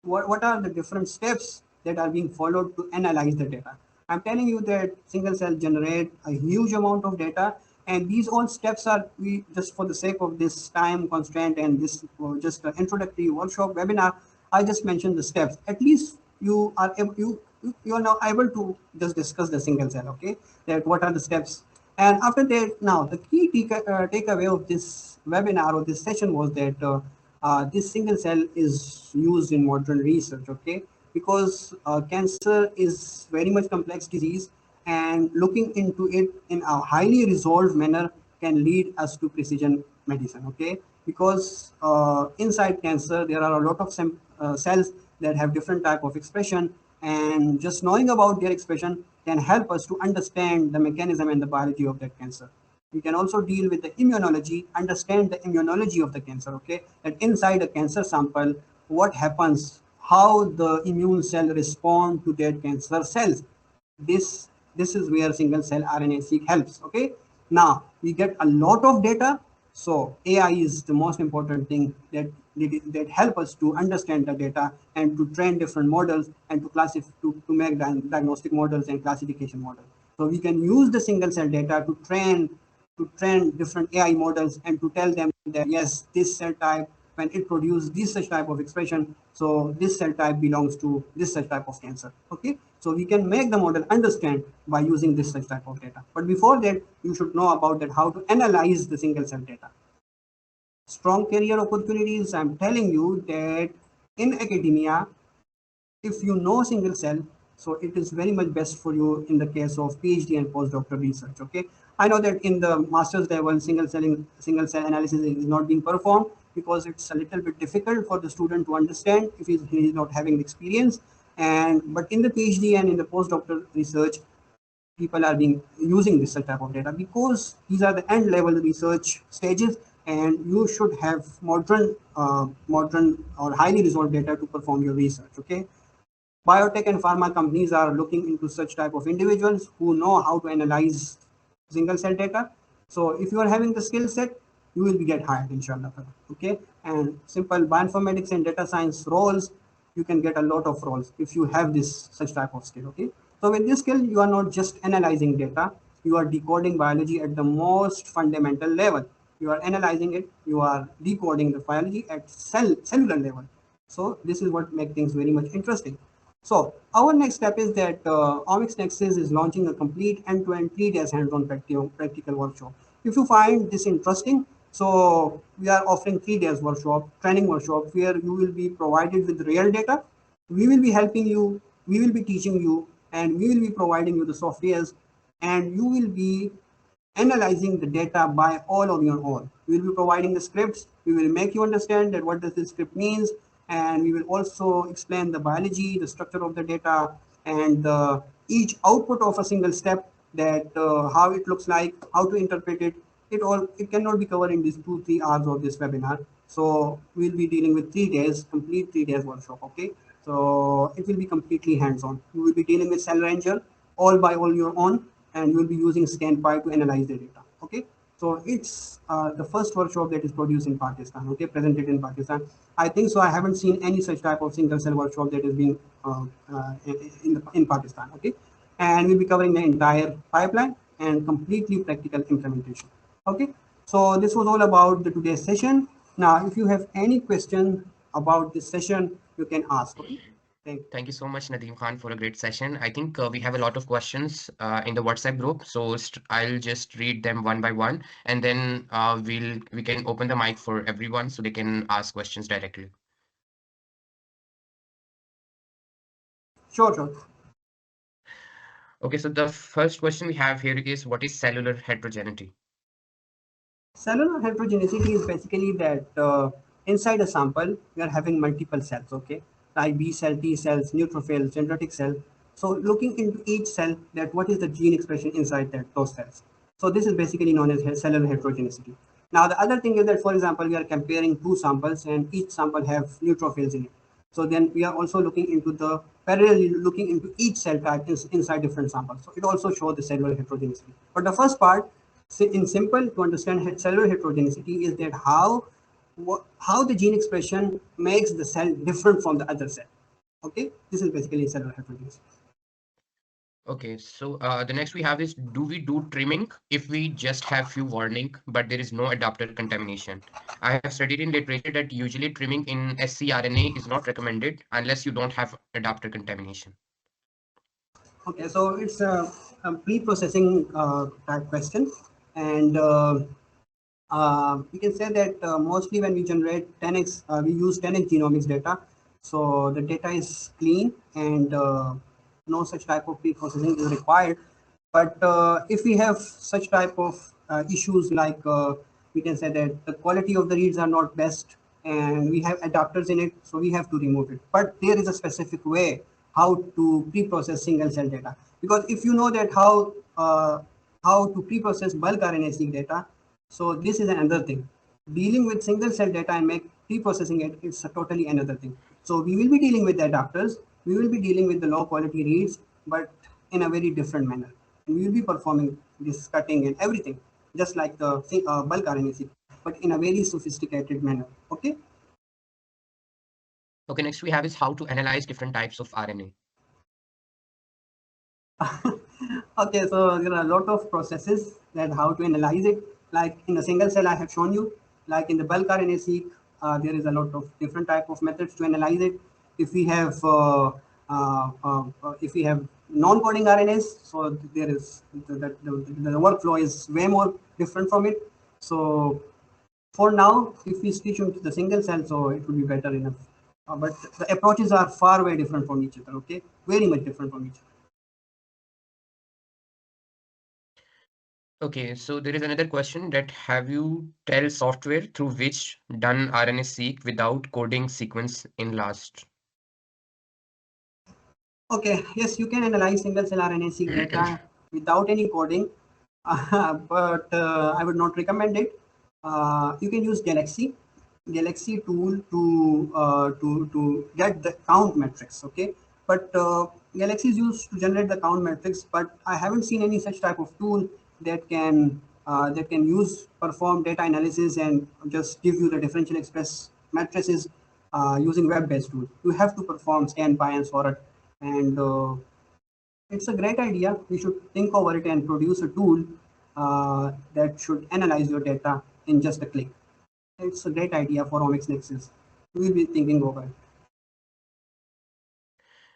what are the different steps that are being followed to analyze the data. I'm telling you that single cell generate a huge amount of data, and these all steps are, we just for the sake of this time constraint and this just introductory workshop webinar, I just mentioned the steps. At least you are you are now able to just discuss the single cell, okay? That what are the steps, and after that, now the key takeaway of this webinar or this session was that this single cell is used in modern research, okay? Because cancer is very much complex disease, and looking into it in a highly resolved manner can lead us to precision medicine, okay? Because inside cancer, there are a lot of cells that have different type of expression, and just knowing about their expression can help us to understand the mechanism and the biology of that cancer. We can also deal with the immunology, understand the immunology of the cancer, okay? That inside a cancer sample, what happens, how the immune cell respond to that cancer cells. This, this is where single cell RNA-seq helps, okay? Now, we get a lot of data, so AI is the most important thing that help us to understand the data and to train different models and to classify, to make diagnostic models and classification models. So we can use the single cell data to train different AI models and to tell them that yes, this cell type, when it produces this such type of expression, so this cell type belongs to this such type of cancer. Okay, so we can make the model understand by using this such type of data. But before that, you should know about that how to analyze the single cell data. Strong career opportunities. I'm telling you that in academia, if you know single cell, so it is very much best for you in the case of PhD and postdoctoral research. Okay, I know that in the master's level, single cell analysis is not being performed because it's a little bit difficult for the student to understand if he is not having experience. And but in the PhD and in the postdoctoral research, people are being using this type of data because these are the end level research stages, and you should have modern or highly resolved data to perform your research. Okay, biotech and pharma companies are looking into such type of individuals who know how to analyze single cell data. So if you are having the skill set, you will be get hired, inshallah. Okay, and simple bioinformatics and data science roles, you can get a lot of roles if you have this such type of skill. Okay, so with this skill, you are not just analyzing data, you are decoding biology at the most fundamental level. You are analyzing it, you are decoding the biology at cellular level. So this is what makes things very much interesting. So our next step is that Omics Nexus is launching a complete end-to-end 3 days hands-on practical workshop. If you find this interesting, so we are offering 3 days workshop, training workshop, where you will be provided with real data. We will be helping you, we will be teaching you, and we will be providing you the softwares, and you will be analyzing the data by all on your own. We will be providing the scripts. We will make you understand that what does this script means, and we will also explain the biology, the structure of the data, and each output of a single step, that how it looks like, how to interpret it. It cannot be covered in these 2-3 hours of this webinar. So we'll be dealing with 3 days, complete 3 days workshop. Okay, so it will be completely hands-on. You will be dealing with Cell Ranger all by all your own, and you will be using ScanPy to analyze the data. Okay, so it's the first workshop that is produced in Pakistan. Okay, presented in Pakistan. I think so. I haven't seen any such type of single cell workshop that is being in Pakistan. Okay, and we'll be covering the entire pipeline and completely practical implementation. Okay, so this was all about the today's session. Now, if you have any question about this session, you can ask. Okay, thank you. Thank you so much, Nadeem Khan, for a great session. I think we have a lot of questions in the WhatsApp group, so I'll just read them one by one, and then we can open the mic for everyone so they can ask questions directly. Sure, sure. Okay, so the first question we have here is, what is cellular heterogeneity? Cellular heterogeneity is basically that inside a sample, we are having multiple cells, okay? Like B cell, T cells, neutrophils, dendritic cell. So looking into each cell, that what is the gene expression inside those cells. So this is basically known as cellular heterogeneity. Now, the other thing is that, for example, we are comparing two samples and each sample have neutrophils in it. So then we are also looking into the parallelly looking into each cell type inside different samples. So it also shows the cellular heterogeneity. But the first part, in simple to understand cellular heterogeneity, is that how the gene expression makes the cell different from the other cell. Okay, this is basically cellular heterogeneity. Okay, so the next we have is, do we do trimming if we just have few warning, but there is no adapter contamination? I have studied in literature that usually trimming in scRNA is not recommended unless you don't have adapter contamination. Okay, so it's a pre-processing type question, and we can say that mostly when we generate 10x, we use 10x genomics data. So the data is clean and no such type of pre-processing is required. But if we have such type of issues like we can say that the quality of the reads are not best and we have adapters in it, so we have to remove it. But there is a specific way how to pre-process single cell data, because if you know that how to pre-process bulk RNA-seq data, so this is another thing. Dealing with single cell data and make pre-processing it, it's a totally another thing. So we will be dealing with the adapters, we will be dealing with the low quality reads, but in a very different manner. And we will be performing this cutting and everything, just like the bulk RNA-seq, but in a very sophisticated manner. Okay. Okay, next we have is how to analyze different types of RNA. Okay, so there are a lot of processes that how to analyze it. Like in a single cell, I have shown you. Like in the bulk RNA-seq, there is a lot of different type of methods to analyze it. If we have non-coding RNAs, so there is the workflow is way more different from it. So for now, if we switch into the single cell, so it will be better enough. But the approaches are far way different from each other. Okay, very much different from each other. Okay, so there is another question that have you tell software through which done RNA-seq without coding sequence in last? Okay, yes, you can analyze single cell RNA-seq data without any coding, but I would not recommend it. You can use Galaxy tool to get the count metrics. Okay, but Galaxy is used to generate the count metrics, but I haven't seen any such type of tool that can use perform data analysis and just give you the differential express matrices using web-based tool. You have to perform scan, by, and sort, and it's a great idea. We should think over it and produce a tool that should analyze your data in just a click. It's a great idea for Omics Nexus. We'll be thinking over it.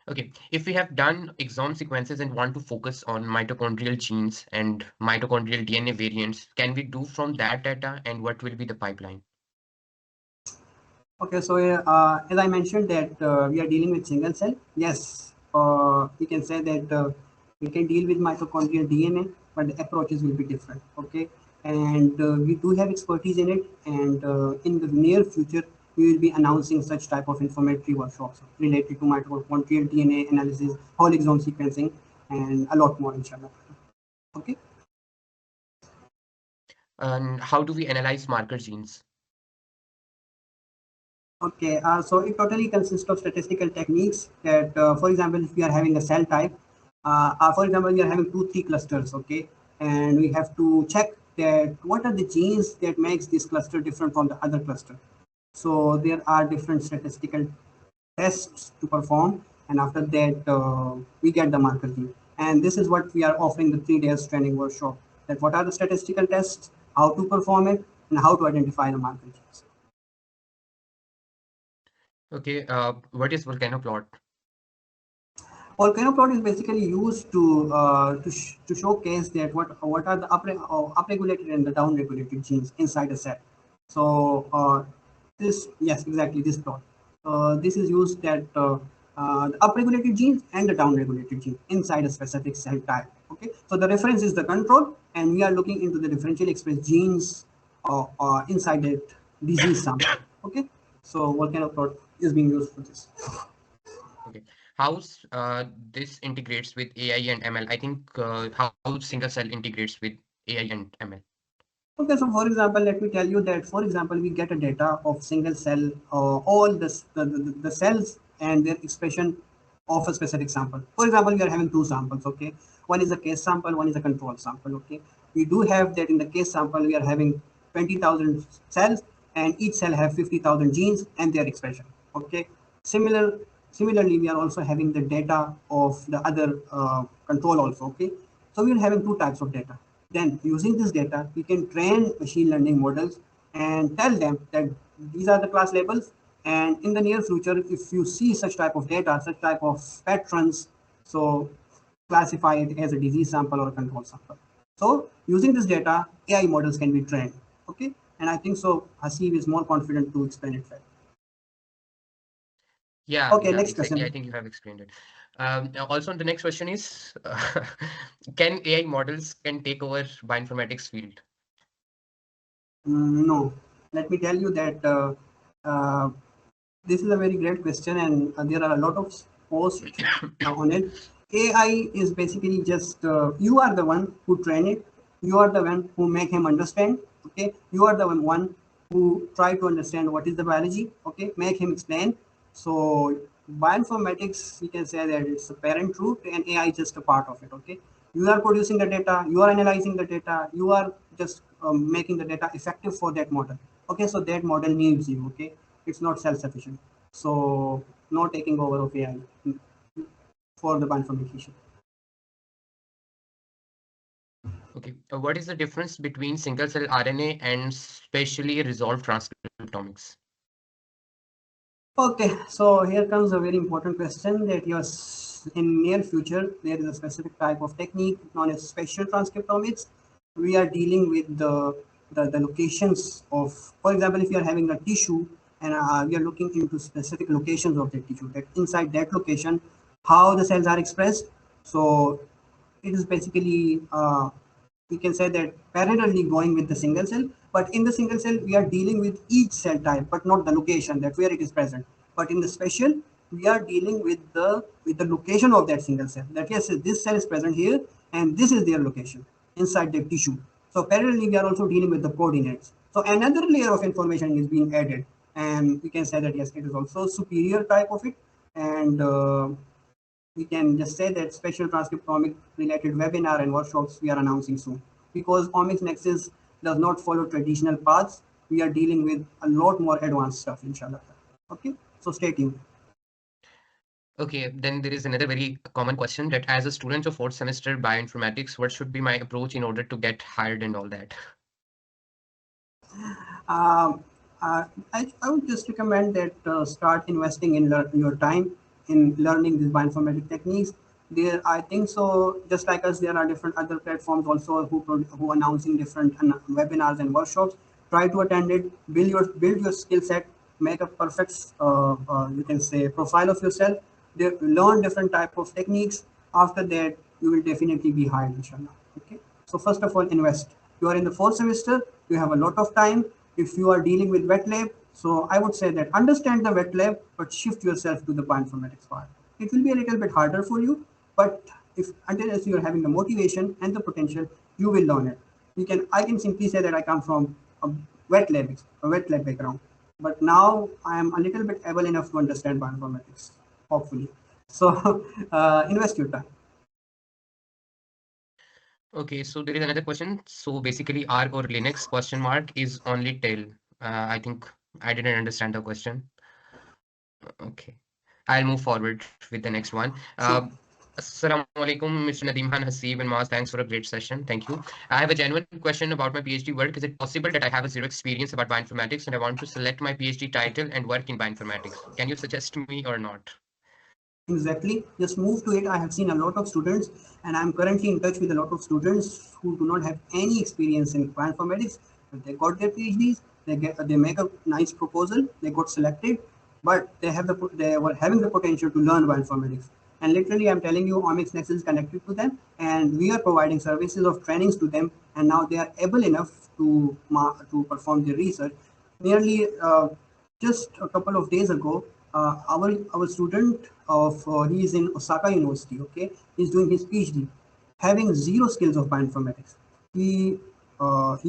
Okay, if we have done exome sequences and want to focus on mitochondrial genes and mitochondrial DNA variants, can we do from that data and what will be the pipeline? Okay, so as I mentioned that we are dealing with single cell. Yes, we can say that we can deal with mitochondrial DNA, but the approaches will be different. Okay, and we do have expertise in it, and in the near future we will be announcing such type of informatory workshops related to mitochondrial DNA analysis, whole exome sequencing, and a lot more, inshallah. Okay. And how do we analyze marker genes? Okay, so it totally consists of statistical techniques that, for example, if we are having a cell type, for example, we are having 2, 3 clusters, okay, and we have to check that what are the genes that makes this cluster different from the other cluster. So there are different statistical tests to perform, and after that, we get the marker gene. And this is what we are offering the 3 days training workshop, that what are the statistical tests, how to perform it, and how to identify the marker genes. Okay, what is volcano plot? Volcano plot is basically used to showcase that what are the upregulated and the downregulated genes inside a cell. So this, yes, exactly this plot. This is used that the upregulated genes and the downregulated genes inside a specific cell type. Okay, so the reference is the control, and we are looking into the differential express genes inside that disease sample. Okay, so volcano plot is being used for this. Okay, how this integrates with AI and ML? I think how single cell integrates with AI and ML. Okay, so for example, let me tell you that, for example, we get a data of single cell, all the cells and their expression of a specific sample. For example, we are having 2 samples, okay? One is a case sample, one is a control sample, okay? We do have that in the case sample, we are having 20,000 cells, and each cell have 50,000 genes and their expression, okay? Similar Similarly, we are also having the data of the other control also. Okay, so we are having two types of data. Then using this data, we can train machine learning models and tell them that these are the class labels. And in the near future, if you see such type of data, such type of patterns, so classify it as a disease sample or a control sample. So using this data, AI models can be trained. Okay, and I think so. Hasib is more confident to explain it further. Yeah, Okay, yeah, next exactly. I question. think you have explained it. Also, the next question is, can AI models can take over bioinformatics field? No, let me tell you that uh, this is a very great question, and there are a lot of posts on it. AI is basically just you are the one who train it, you are the one who make him understand. Okay, you are the one who try to understand what is the biology. Okay, make him explain. So bioinformatics, we can say that it's a parent root, and AI is just a part of it. Okay, you are producing the data, you are analyzing the data, you are just making the data effective for that model. Okay, so that model needs you. Okay, it's not self-sufficient. So no taking over of AI for the bioinformatics. Okay. What is the difference between single-cell RNA and spatially resolved transcriptomics? Okay, so here comes a very important question that in near future there is a specific type of technique known as spatial transcriptomics. We are dealing with the locations of, for example, if you are having a tissue and we are looking into specific locations of the tissue, that inside that location, how the cells are expressed. So it is basically we can say that parallelly going with the single cell, but in the single cell we are dealing with each cell type but not the location that where it is present. But in the spatial we are dealing with the location of that single cell, that yes, this cell is present here and this is their location inside the tissue. So parallelly we are also dealing with the coordinates, so another layer of information is being added, and we can say that yes, it is also superior type of it. And we can just say that special transcriptomic related webinar and workshops we are announcing soon, because Omics Nexus does not follow traditional paths. We are dealing with a lot more advanced stuff, inshallah. Okay, so stay tuned. Okay, then there is another very common question that as a student of fourth semester bioinformatics, what should be my approach in order to get hired and all that? Um, I would just recommend that start investing in your time in learning these bioinformatic techniques. There, I think so. Just like us, there are different other platforms also who announcing different webinars and workshops. Try to attend it. Build your skill set. Make a perfect you can say profile of yourself. Learn different type of techniques. After that, you will definitely be hired, inshallah. Okay. So first of all, invest. You are in the fourth semester. You have a lot of time. If you are dealing with wet lab, so I would say that understand the wet lab, but shift yourself to the bioinformatics part. It will be a little bit harder for you, but if until as you are having the motivation and the potential, you will learn it. I can simply say that I come from a wet lab background, but now I am a little bit able enough to understand bioinformatics, hopefully. So invest your time. Okay, so there is another question. So basically, R or Linux question mark is only tail. I think I didn't understand the question. Okay, I'll move forward with the next one. Sure. Assalamu alaikum, Mr. Nadeem Khan, Hasib, and Maaz. Thanks for a great session. Thank you. I have a genuine question about my PhD work. Is it possible that I have a zero experience about bioinformatics and I want to select my PhD title and work in bioinformatics? Can you suggest me or not? Exactly. Just move to it. I have seen a lot of students, and I'm currently in touch with a lot of students who do not have any experience in bioinformatics. But they got their PhDs. They make a nice proposal. They got selected, but they were having the potential to learn bioinformatics. And literally, I'm telling you, Omics Nexus is connected to them, and we are providing services of trainings to them. And now they are able enough to perform their research. Nearly just a couple of days ago, our student of he is in Osaka University. Okay, he's doing his PhD, having zero skills of bioinformatics. He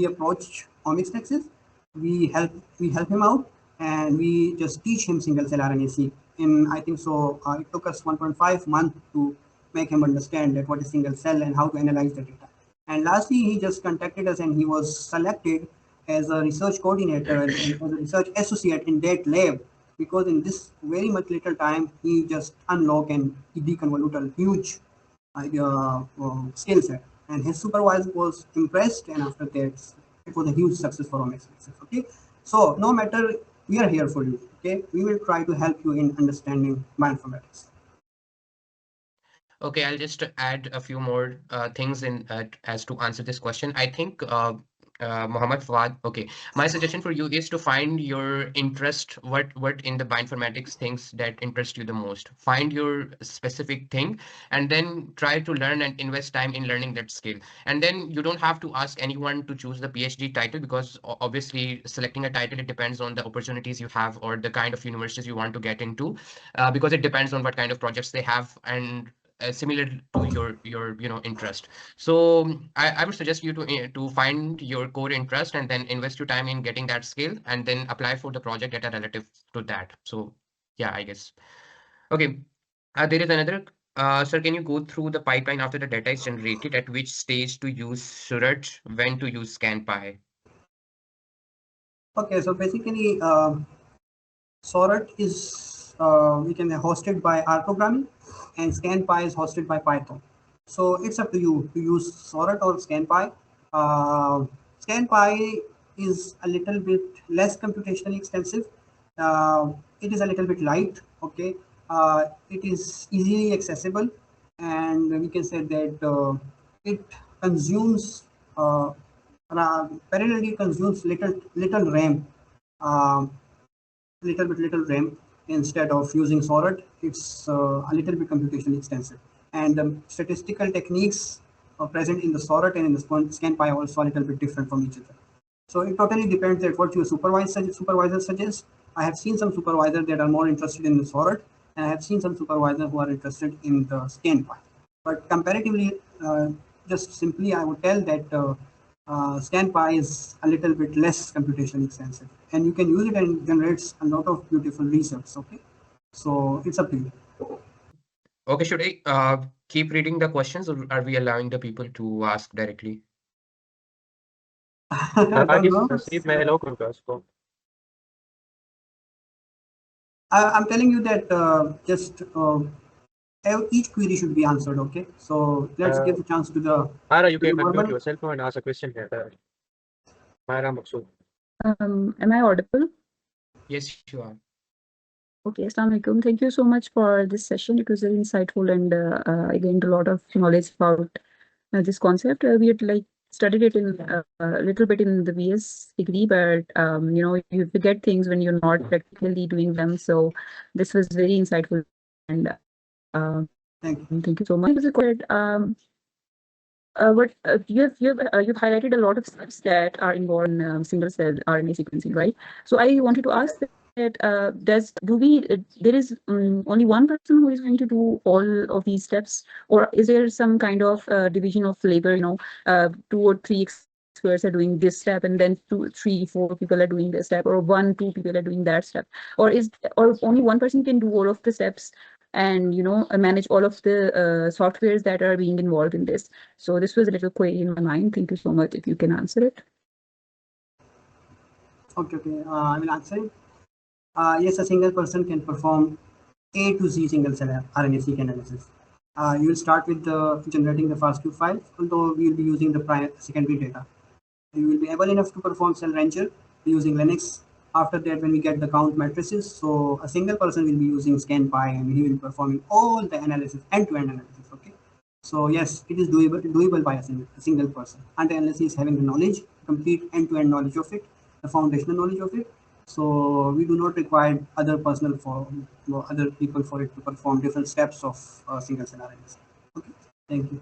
approached Omics Nexus. We help him out, and we just teach him single cell RNA-seq. In I think so, it took us 1.5 months to make him understand that what is single cell and how to analyze the data. And lastly, he just contacted us, and he was selected as a research coordinator and as a research associate in that lab, because in this very much little time, he just unlock and he deconvolute a huge skill set. And his supervisor was impressed, and after that, it was a huge success for Omics Nexus. Okay, so no matter, we are here for you. Okay, we will try to help you in understanding bioinformatics. Okay, I'll just add a few more things in as to answer this question. I think Muhammad Fawad, okay, my suggestion for you is to find your interest, what in the bioinformatics things that interest you the most. Find your specific thing and then try to learn and invest time in learning that skill. And then you don't have to ask anyone to choose the PhD title, because obviously selecting a title, it depends on the opportunities you have or the kind of universities you want to get into, because it depends on what kind of projects they have and similar to your interest. So I would suggest you to find your core interest and then invest your time in getting that skill and then apply for the project that are relative to that. So yeah, I guess. Okay, there is another. Sir, can you go through the pipeline after the data is generated? At which stage to use Suraj, when to use ScanPy? Okay, so basically, Sorat is we can hosted by R programming, and ScanPy is hosted by Python. So it's up to you to use Sorat or ScanPy. ScanPy is a little bit less computationally extensive. It is a little bit light. Okay, it is easily accessible, and we can say that it consumes parallelly consumes little RAM. Um, little RAM instead of using Sorat. It's a little bit computationally extensive, and the statistical techniques present in the Sorat and in the ScanPy are also a little bit different from each other. So it totally depends on what your supervisor suggests. I have seen some supervisors that are more interested in the Sorat, and I have seen some supervisors who are interested in the ScanPy. But comparatively, just simply, I would tell that ScanPy is a little bit less computationally extensive, and you can use it and generates a lot of beautiful results. Okay, so it's up to you. Okay, should I keep reading the questions, or are we allowing the people to ask directly? I don't Yes, know. Steve, मैं allow करूँगा उसको. I'm telling you that just each query should be answered. Okay, so let's give the chance to the Mara, you can normal. unmute yourself and ask a question here. Mara Maksud. Am I audible? Yes, you are. Okay, Assalamu alaikum. Thank you so much for this session. It was very insightful, and I gained a lot of knowledge about this concept. We had like studied it in a little bit in the BS degree, but you forget things when you're not practically doing them. So this was very insightful, and thank you so much. What you've highlighted a lot of steps that are involved in single cell RNA sequencing, right? So I wanted to ask that there is only one person who is going to do all of these steps, or is there some kind of division of labor? 2 or 3 experts are doing this step, and then 2, 3, 4 people are doing this step, or 1, 2 people are doing that step, or only one person can do all of the steps and manage all of the softwares that are being involved in this. So this was a little query in my mind. Thank you so much if you can answer it. Okay, I will answer it. Yes, a single person can perform A to Z single cell RNA-seq analysis. You will start with generating the FASTQ file, although we will be using the secondary data. You will be able enough to perform cell ranger using Linux. After that, when we get the count matrices, so a single person will be using ScanPy, and he will be performing all the analysis, end-to-end analysis. Okay, so yes, it is doable by a single person, unless he is having the knowledge, complete end-to-end knowledge of it, the foundational knowledge of it. So we do not require other other people for it to perform different steps of single cell analysis. Okay, thank you.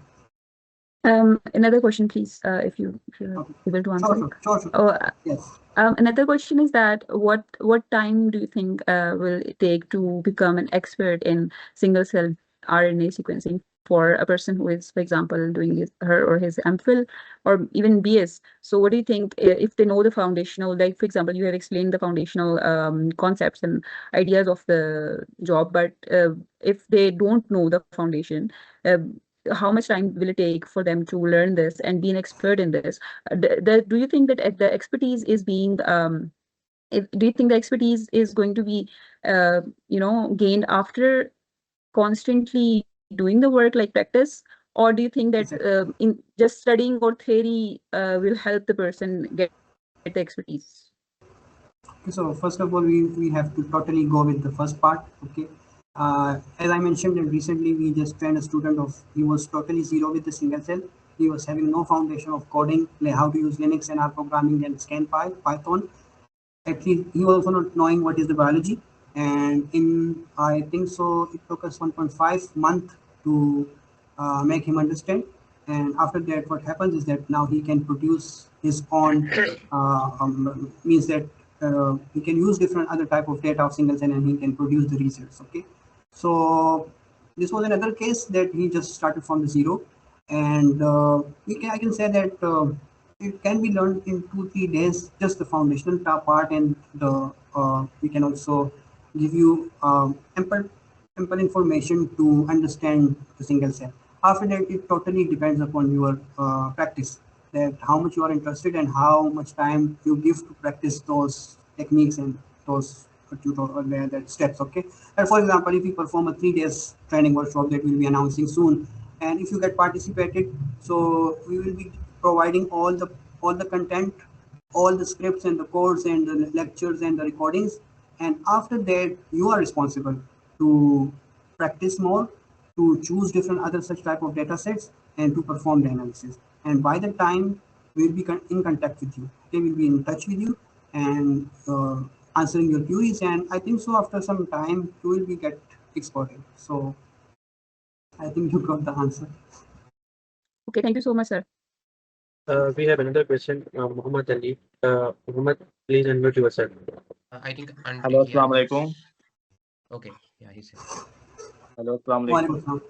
Another question, please, if you're Okay. able to answer. Sure. Oh, Yes. another question is that what time do you think will it take to become an expert in single cell RNA sequencing for a person who is, for example, doing her or his MPhil or even BS? So what do you think if they know the foundational, like for example, you have explained the foundational concepts and ideas of the job, but if they don't know the foundation, how much time will it take for them to learn this and be an expert in this? Do you think that the expertise is being do you think the expertise is going to be gained after constantly doing the work like practice, or do you think that Exactly. in just studying or theory will help the person get the expertise? So first of all, we have to totally go with the first part. Okay. As I mentioned that recently we just trained a student of, he was totally zero with the single cell. He was having no foundation of coding, like how to use Linux and R programming and scan Python. Actually, he was also not knowing what is the biology. And in, I think so, it took us 1.5 month to make him understand. And after that, what happens is that now he can produce his own, means that he can use different other type of data of single cell and he can produce the results. Okay. So this was another case that he just started from the zero. And I can say that it can be learned in 2 3 days, just the foundational part, and the we can also give you ample information to understand the single cell. After that, it totally depends upon your practice, that how much you are interested and how much time you give to practice those techniques and those tutorial that steps. Okay. And for example, if you perform a 3 days training workshop that we'll be announcing soon, and if you get participated, so we will be providing all the content, all the scripts and the codes and the lectures and the recordings. And after that, you are responsible to practice more, to choose different other such type of data sets and to perform the analysis. And by the time we'll be in contact with you, they will be in touch with you and answering your queries. And I think so after some time you will be get exported. So I think you got the answer. Okay, thank you so much, sir. We have another question, Muhammad Ali. Muhammad, please unmute yourself. I think Hello, he Assalamu unmutes. alaikum. Okay, yeah, he's here. Hello, Assalamu Walaikum alaikum. salam.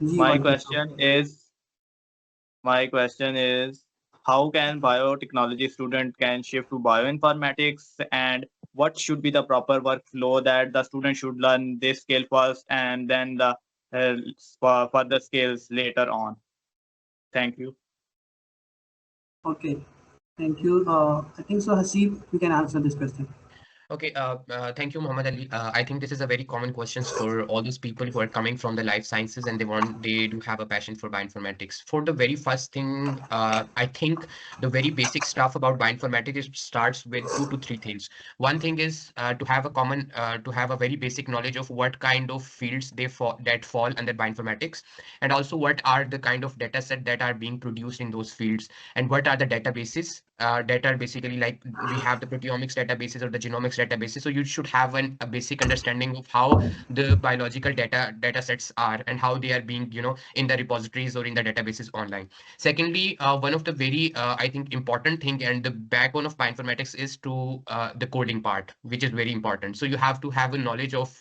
Ji, My walaikum salam. question is, my question is, how can biotechnology student can shift to bioinformatics, and what should be the proper workflow that the student should learn this skill first and then the further skills later on? Thank you. Okay, thank you. I think so, Hasib, you can answer this question. Okay, thank you, Muhammad Ali. I think this is a very common questions for all those people who are coming from the life sciences and they do have a passion for bioinformatics. For the very first thing, I think the very basic stuff about bioinformatics starts with 2 to 3 things. One thing is to have a very basic knowledge of what kind of fields that fall under bioinformatics, and also what are the kind of data set that are being produced in those fields, and what are the databases that are basically like we have the proteomics databases or the genomics databases. So you should have a basic understanding of how the biological data sets are and how they are being, in the repositories or in the databases online. Secondly, one of the very I think important thing and the backbone of bioinformatics is to the coding part, which is very important. So you have to have a knowledge of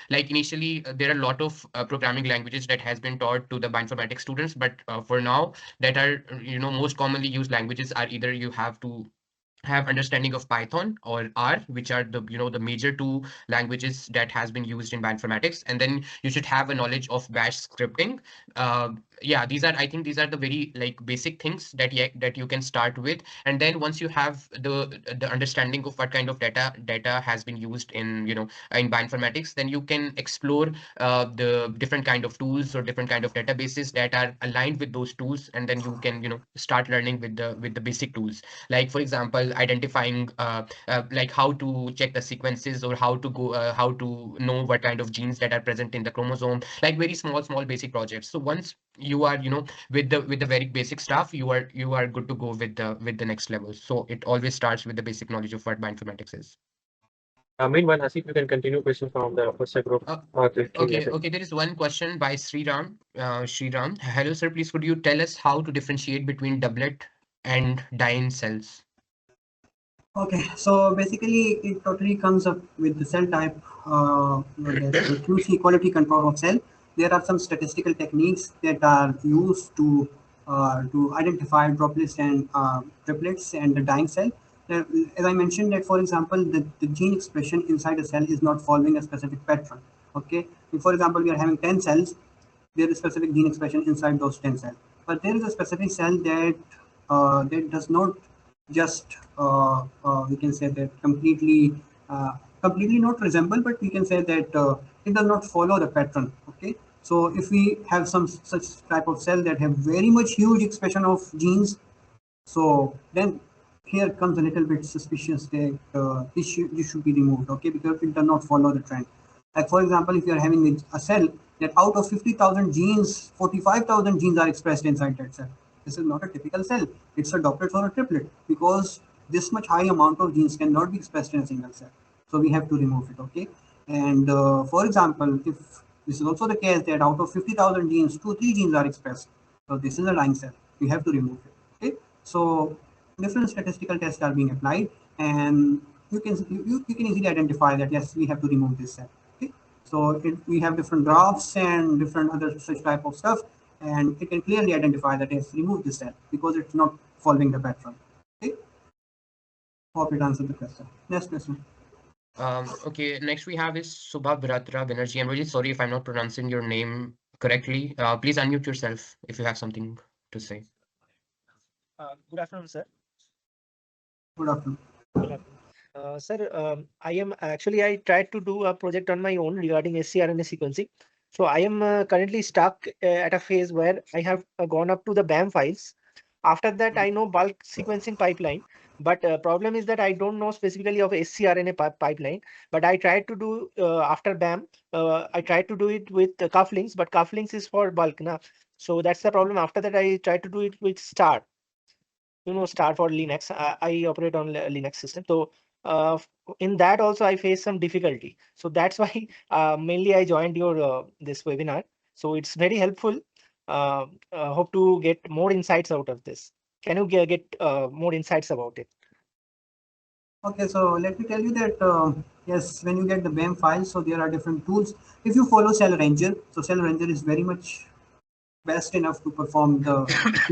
like initially there are a lot of programming languages that has been taught to the bioinformatics students, but for now that are most commonly used languages are either you have to have understanding of Python or R, which are the the major two languages that has been used in bioinformatics, and then you should have a knowledge of Bash scripting. Uh, yeah, I think these are the very like basic things that you can start with, and then once you have the understanding of what kind of data has been used in in bioinformatics, then you can explore the different kind of tools or different kind of databases that are aligned with those tools, and then you can start learning with the basic tools, like for example identifying like how to check the sequences or how to know what kind of genes that are present in the chromosome, like very small basic projects. So once you are with the very basic stuff, you are good to go with the next level. So it always starts with the basic knowledge of what bioinformatics is. Meanwhile, Hasib, you can continue question from the first group. Okay, there is one question by Sriram. Hello sir, please could you tell us how to differentiate between doublet and diene cells? Okay, so basically it totally comes up with the cell type, the QC quality control of cell. There are some statistical techniques that are used to identify droplets and triplets and the dying cell. As I mentioned that, for example, the gene expression inside a cell is not following a specific pattern. Okay, if, for example, we are having 10 cells, there is specific gene expression inside those 10 cells. But there is a specific cell that does not just we can say that completely completely not resemble, but we can say that it does not follow the pattern. Okay, so if we have some such type of cell that have very much huge expression of genes, so then here comes a little bit suspicious that this should be removed, okay, because it does not follow the trend. Like for example, if you are having a cell that out of 50,000 genes, 45,000 genes are expressed inside that cell. This is not a typical cell. It's a doublet or a triplet, because this much high amount of genes cannot be expressed in a single cell. So we have to remove it, okay. And for example, if this is also the case that out of 50,000 genes, 2-3 genes are expressed, so this is a lying cell. We have to remove it. Okay, so different statistical tests are being applied, and you can easily identify that yes, we have to remove this cell. Okay, so we have different graphs and different other such type of stuff, and it can clearly identify that yes, remove this cell because it's not following the pattern. Okay, hope it answered the question. Next question. Okay, next we have is Subha Bharatra Banerjee. I'm really sorry if I'm not pronouncing your name correctly. Please unmute yourself if you have something to say. Good afternoon, sir. Good afternoon. Good afternoon. Sir, I tried to do a project on my own regarding scRNA sequencing. So I am currently stuck at a phase where I have gone up to the BAM files. After that, I know bulk sequencing pipeline, but problem is that I don't know specifically of scRNA pipeline. But I tried to do after BAM, I tried to do it with cufflinks, but cufflinks is for bulk now. So that's the problem. After that, I tried to do it with STAR. STAR for Linux. I operate on Linux system. So in that also I face some difficulty. So that's why mainly I joined your this webinar. So it's very helpful. Hope to get more insights out of this. Can you get more insights about it? Okay, so let me tell you that yes, when you get the BAM files, so there are different tools. If you follow Cell Ranger, so Cell Ranger is very much best enough to perform to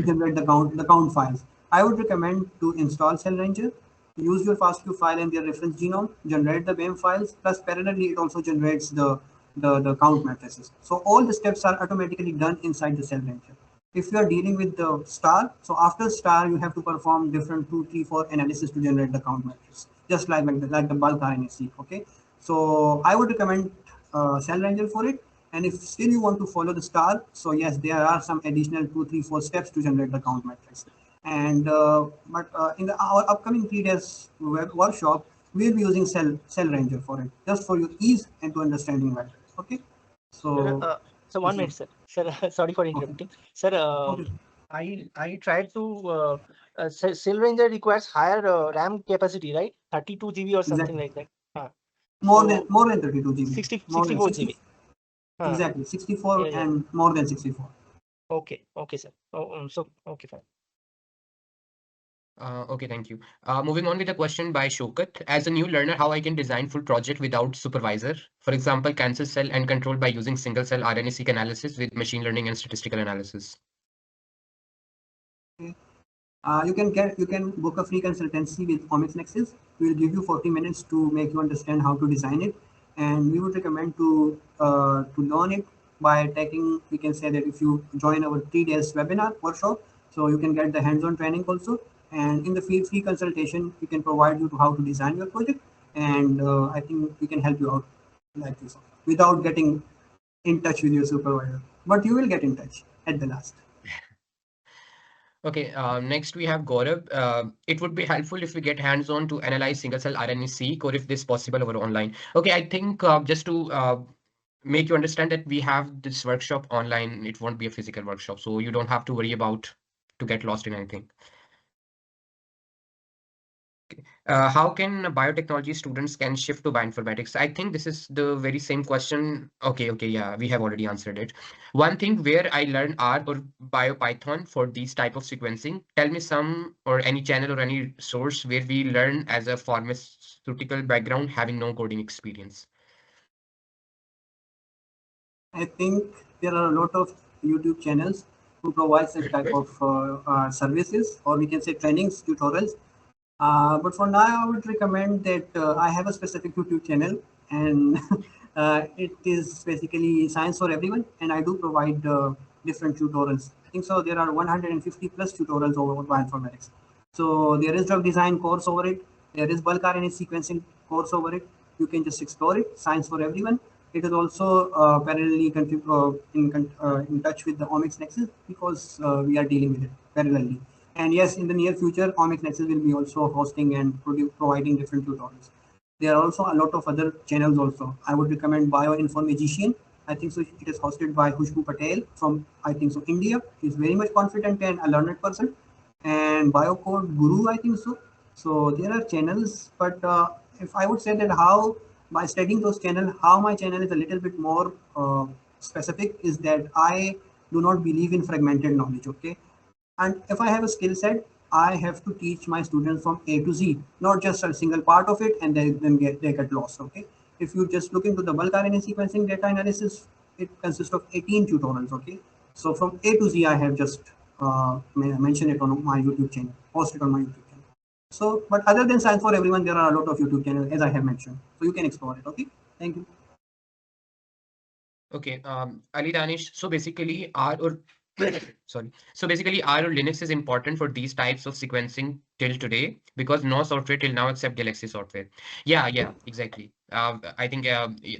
generate the count files. I would recommend to install Cell Ranger, use your FASTQ file and their reference genome, generate the BAM files, plus parallelly it also generates the count matrices. So all the steps are automatically done inside the Cell Ranger. If you are dealing with the STAR, so after STAR you have to perform different 2, 3, 4 analysis to generate the count matrix, just like the bulk RNA-seq. Okay, so I would recommend Cell Ranger for it. And if still you want to follow the STAR, so yes, there are some additional 2, 3, 4 steps to generate the count matrix. And in our upcoming 3 days workshop, we'll be using Cell Ranger for it, just for your ease and to understanding better. Okay, so So 1 minute, sir. Sir, sorry for interrupting. Okay. Sir, Okay. I tried to Cell Ranger requires higher RAM capacity, right? 32 GB or something Exactly. like that. More than 32 GB. 64 GB. Exactly, 64 Yeah. and more than 64. Okay, sir. Okay, fine. Okay, thank you. Moving on with a question by Shokat. As a new learner, how I can design full project without supervisor? For example, cancer cell and control by using single cell RNA-seq analysis with machine learning and statistical analysis. You can book a free consultancy with Omics Nexus. We will give you 40 minutes to make you understand how to design it, and we would recommend to learn it by taking. We can say that if you join our 3 days webinar workshop, so you can get the hands-on training also. And in the free consultation, we can provide you to how to design your project, and I think we can help you out like this without getting in touch with your supervisor. But you will get in touch at the last. Okay, next we have Gaurav. It would be helpful if we get hands-on to analyze single-cell RNA-seq or if this possible over online. Okay, I think just to make you understand that we have this workshop online, it won't be a physical workshop, so you don't have to worry about to get lost in anything. How can biotechnology students can shift to bioinformatics? I think this is the very same question. Okay, yeah, we have already answered it. One thing where I learned R or BioPython for these type of sequencing. Tell me some or any channel or any source where we learn as a pharmaceutical background having no coding experience. I think there are a lot of YouTube channels who provide such type of services, or we can say trainings, tutorials. But for now, I would recommend that I have a specific YouTube channel, and it is basically science for everyone. And I do provide different tutorials. I think so. There are 150 plus tutorials over bioinformatics. So there is drug design course over it. There is bulk RNA sequencing course over it. you can just explore it. Science for everyone. It is also parallelly in touch with the Omics Nexus, because we are dealing with it parallelly. And yes, in the near future, Omics Nexus will be also hosting and providing different tutorials. There are also a lot of other channels also. I would recommend Bioinformatics. I think so. It is hosted by Khushbu Patel from, I think so, India. He's very much confident and a learned person. And Biocode Guru, I think so. So there are channels, but if I would say that how by studying those channels, how my channel is a little bit more specific, is that I do not believe in fragmented knowledge. Okay, and if I have a skill set, I have to teach my students from A to Z, not just a single part of it and they get lost. Okay. If you just look into the bulk RNA sequencing data analysis, it consists of 18 tutorials. Okay. So from A to Z, I have just mentioned it on my YouTube channel, posted on my YouTube channel. So, but other than Science for Everyone, there are a lot of YouTube channels, as I have mentioned. So you can explore it. Okay. Thank you. Okay, Ali Danish. So basically, R or sorry. So basically, R or Linux is important for these types of sequencing till today, because no software till now except Galaxy software. Yeah, exactly. I think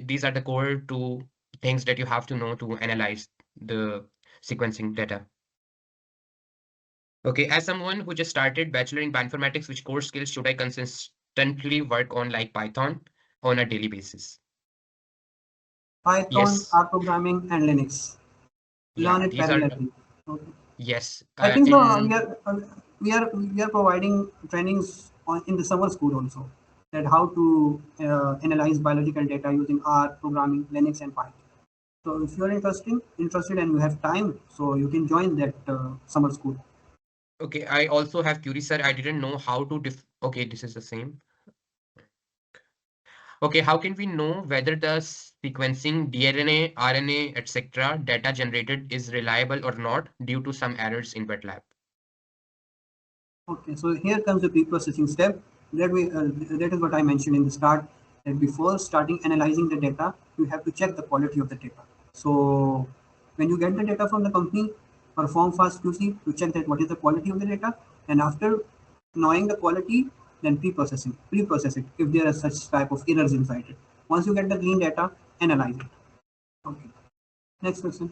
these are the core two things that you have to know to analyze the sequencing data. Okay, as someone who just started bachelor in bioinformatics, which core skills should I consistently work on, like Python, on a daily basis? Python, Yes, R programming, and Linux. Learn yeah, it these are parallelly. Okay. yes. I think so. In We are providing trainings in the summer school also, that how to analyze biological data using R programming, Linux, and Python. So if you are interested and you have time, so you can join that summer school. Okay, I also have query, sir. I didn't know how to okay, this is the same. Okay, how can we know whether the sequencing DNA, RNA, etc. data generated is reliable or not due to some errors in wet lab? Okay, so here comes the pre-processing step. That is what I mentioned in the start. That before starting analyzing the data, you have to check the quality of the data. So when you get the data from the company, perform fast QC to check that what is the quality of the data, and after knowing the quality, then pre-process it if there are such type of errors inside it. Once you get the clean data, analyze it. Okay. Next question.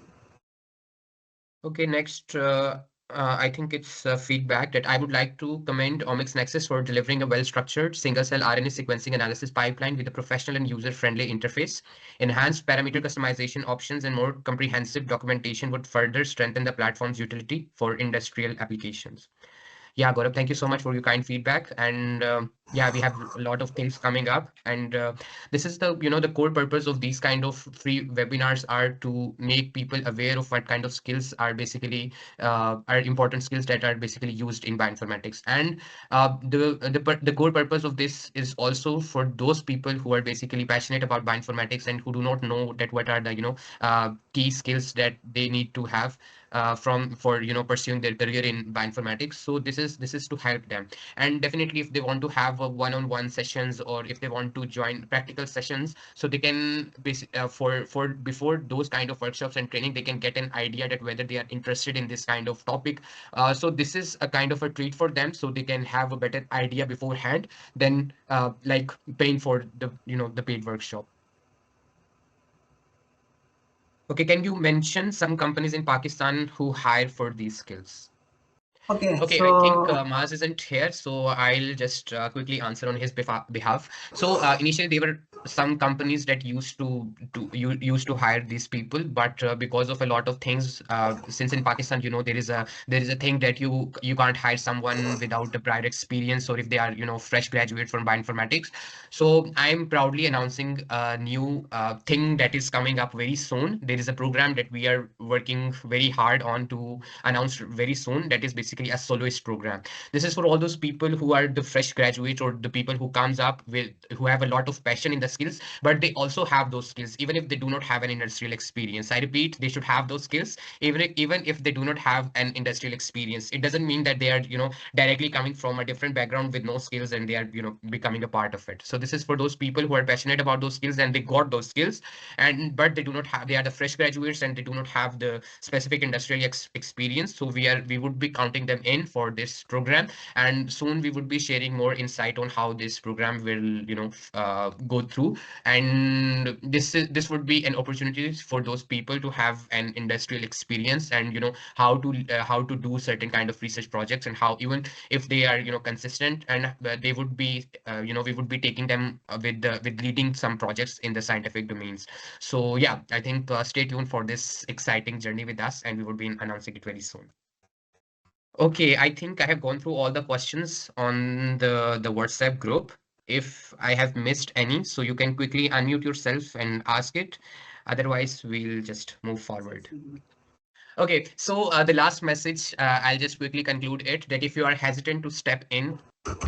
Okay, next, I think it's feedback that I would like to commend Omics Nexus for delivering a well-structured single-cell RNA sequencing analysis pipeline with a professional and user-friendly interface. Enhanced parameter customization options and more comprehensive documentation would further strengthen the platform's utility for industrial applications. Yeah, Gaurav, thank you so much for your kind feedback. And yeah, we have a lot of things coming up. And this is the, the core purpose of these kind of free webinars are to make people aware of what kind of skills are basically are important skills that are basically used in bioinformatics. And the core purpose of this is also for those people who are basically passionate about bioinformatics and who do not know that what are the, key skills that they need to have for pursuing their career in bioinformatics. So this is to help them, and definitely if they want to have a one-on-one sessions, or if they want to join practical sessions, so they can for before those kind of workshops and training, they can get an idea that whether they are interested in this kind of topic. So this is a kind of a treat for them, so they can have a better idea beforehand than like paying for the paid workshop. Okay, can you mention some companies in Pakistan who hire for these skills? Okay, Okay, I think so Maz isn't here, so I'll just quickly answer on his behalf. So initially, there were some companies that used to hire these people, but because of a lot of things, since in Pakistan, there is a thing that you can't hire someone without the prior experience, or if they are fresh graduate from bioinformatics. So I'm proudly announcing a new thing that is coming up very soon. There is a program that we are working very hard on to announced very soon, that is basically a soloist program. This is for all those people who are the fresh graduates, or the people who comes up with who have a lot of passion in the skills, but they also have those skills even if they do not have an industrial experience. I repeat, they should have those skills even if they do not have an industrial experience. It doesn't mean that they are directly coming from a different background with no skills and they are becoming a part of it. So this is for those people who are passionate about those skills and they got those skills, and but they are the fresh graduates and they do not have the specific industrial experience. So we would be counting putting them in for this program, and soon we would be sharing more insight on how this program will go through. And this would be an opportunity for those people to have an industrial experience, and how to do certain kind of research projects, and how even if they are consistent, and they would be we would be taking them with leading some projects in the scientific domains. So yeah, I think stay tuned for this exciting journey with us, and we will be announcing it very soon. Okay, I think I have gone through all the questions on the WhatsApp group. If I have missed any, so you can quickly unmute yourself and ask it. Otherwise, we'll just move forward. Okay, so the last message, I'll just quickly conclude it, that if you are hesitant to step in,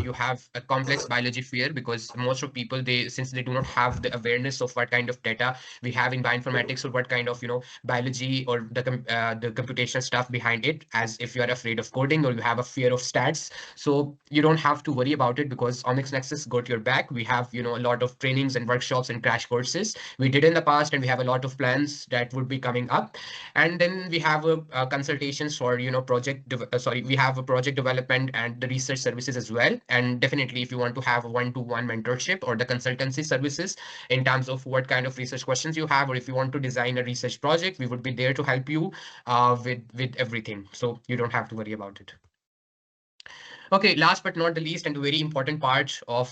you have a complex biology fear, because most of people, since they do not have the awareness of what kind of data we have in bioinformatics, or what kind of biology, or the computational stuff behind it, as if you are afraid of coding or you have a fear of stats. So you don't have to worry about it, because Omics Nexus got your back. We have a lot of trainings and workshops and crash courses we did in the past, and we have a lot of plans that would be coming up. And then we have consultations for we have a project development and the research services as well. And definitely, if you want to have a one-to-one mentorship or the consultancy services in terms of what kind of research questions you have, or if you want to design a research project, we would be there to help you with everything, so you don't have to worry about it. Okay, last but not the least, and a very important part of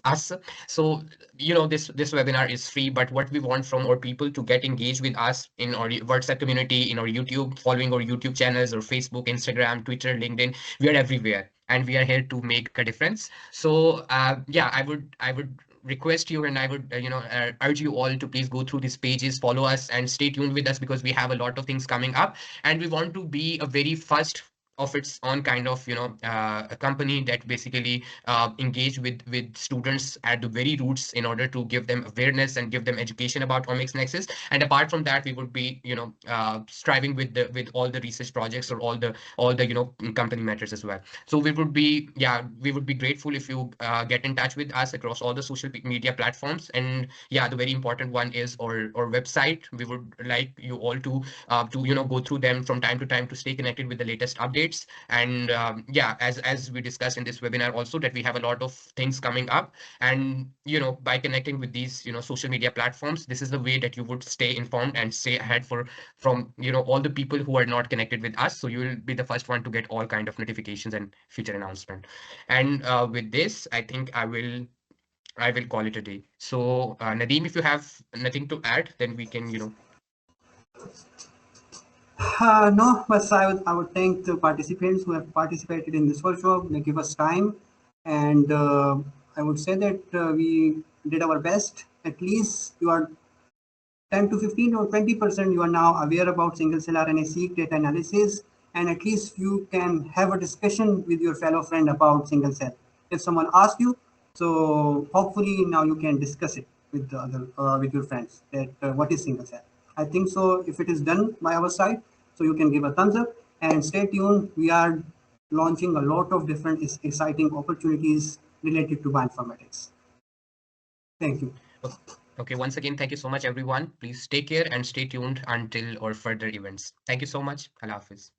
us. So this webinar is free, but what we want from our people to get engaged with us in our WhatsApp community, in our YouTube, following our YouTube channels, or Facebook, Instagram, Twitter, LinkedIn. We are everywhere, and we are here to make a difference. So yeah, I would request you, and I would urge you all to please go through these pages, follow us, and stay tuned with us, because we have a lot of things coming up, and we want to be a very first of its own kind of a company that basically engage with students at the very roots, in order to give them awareness and give them education about Omics Nexus. And apart from that, we would be striving with all the research projects, or all the company matters as well. So we would be grateful if you get in touch with us across all the social media platforms. And yeah, the very important one is our website. We would like you all to go through them from time to time, to stay connected with the latest updates. And yeah, as we discussed in this webinar also, that we have a lot of things coming up. And by connecting with these social media platforms, this is the way that you would stay informed and stay ahead from all the people who are not connected with us. So you will be the first one to get all kind of notifications and future announcement. And with this, I think I will call it a day. So Nadeem, if you have nothing to add, then we can No, but I would thank the participants who have participated in this workshop. They give us time, and I would say that we did our best. At least you are 10 to 15 or 20% you are now aware about single-cell RNA-seq data analysis, and at least you can have a discussion with your fellow friend about single-cell. If someone asks you, so hopefully now you can discuss it with the other with your friends, that what is single-cell. I think so. If it is done by our side, so you can give a thumbs up, and stay tuned. We are launching a lot of different exciting opportunities related to bioinformatics. Thank you. Okay, once again, thank you so much, everyone. Please take care and stay tuned until our further events. Thank you so much. Allah Hafiz.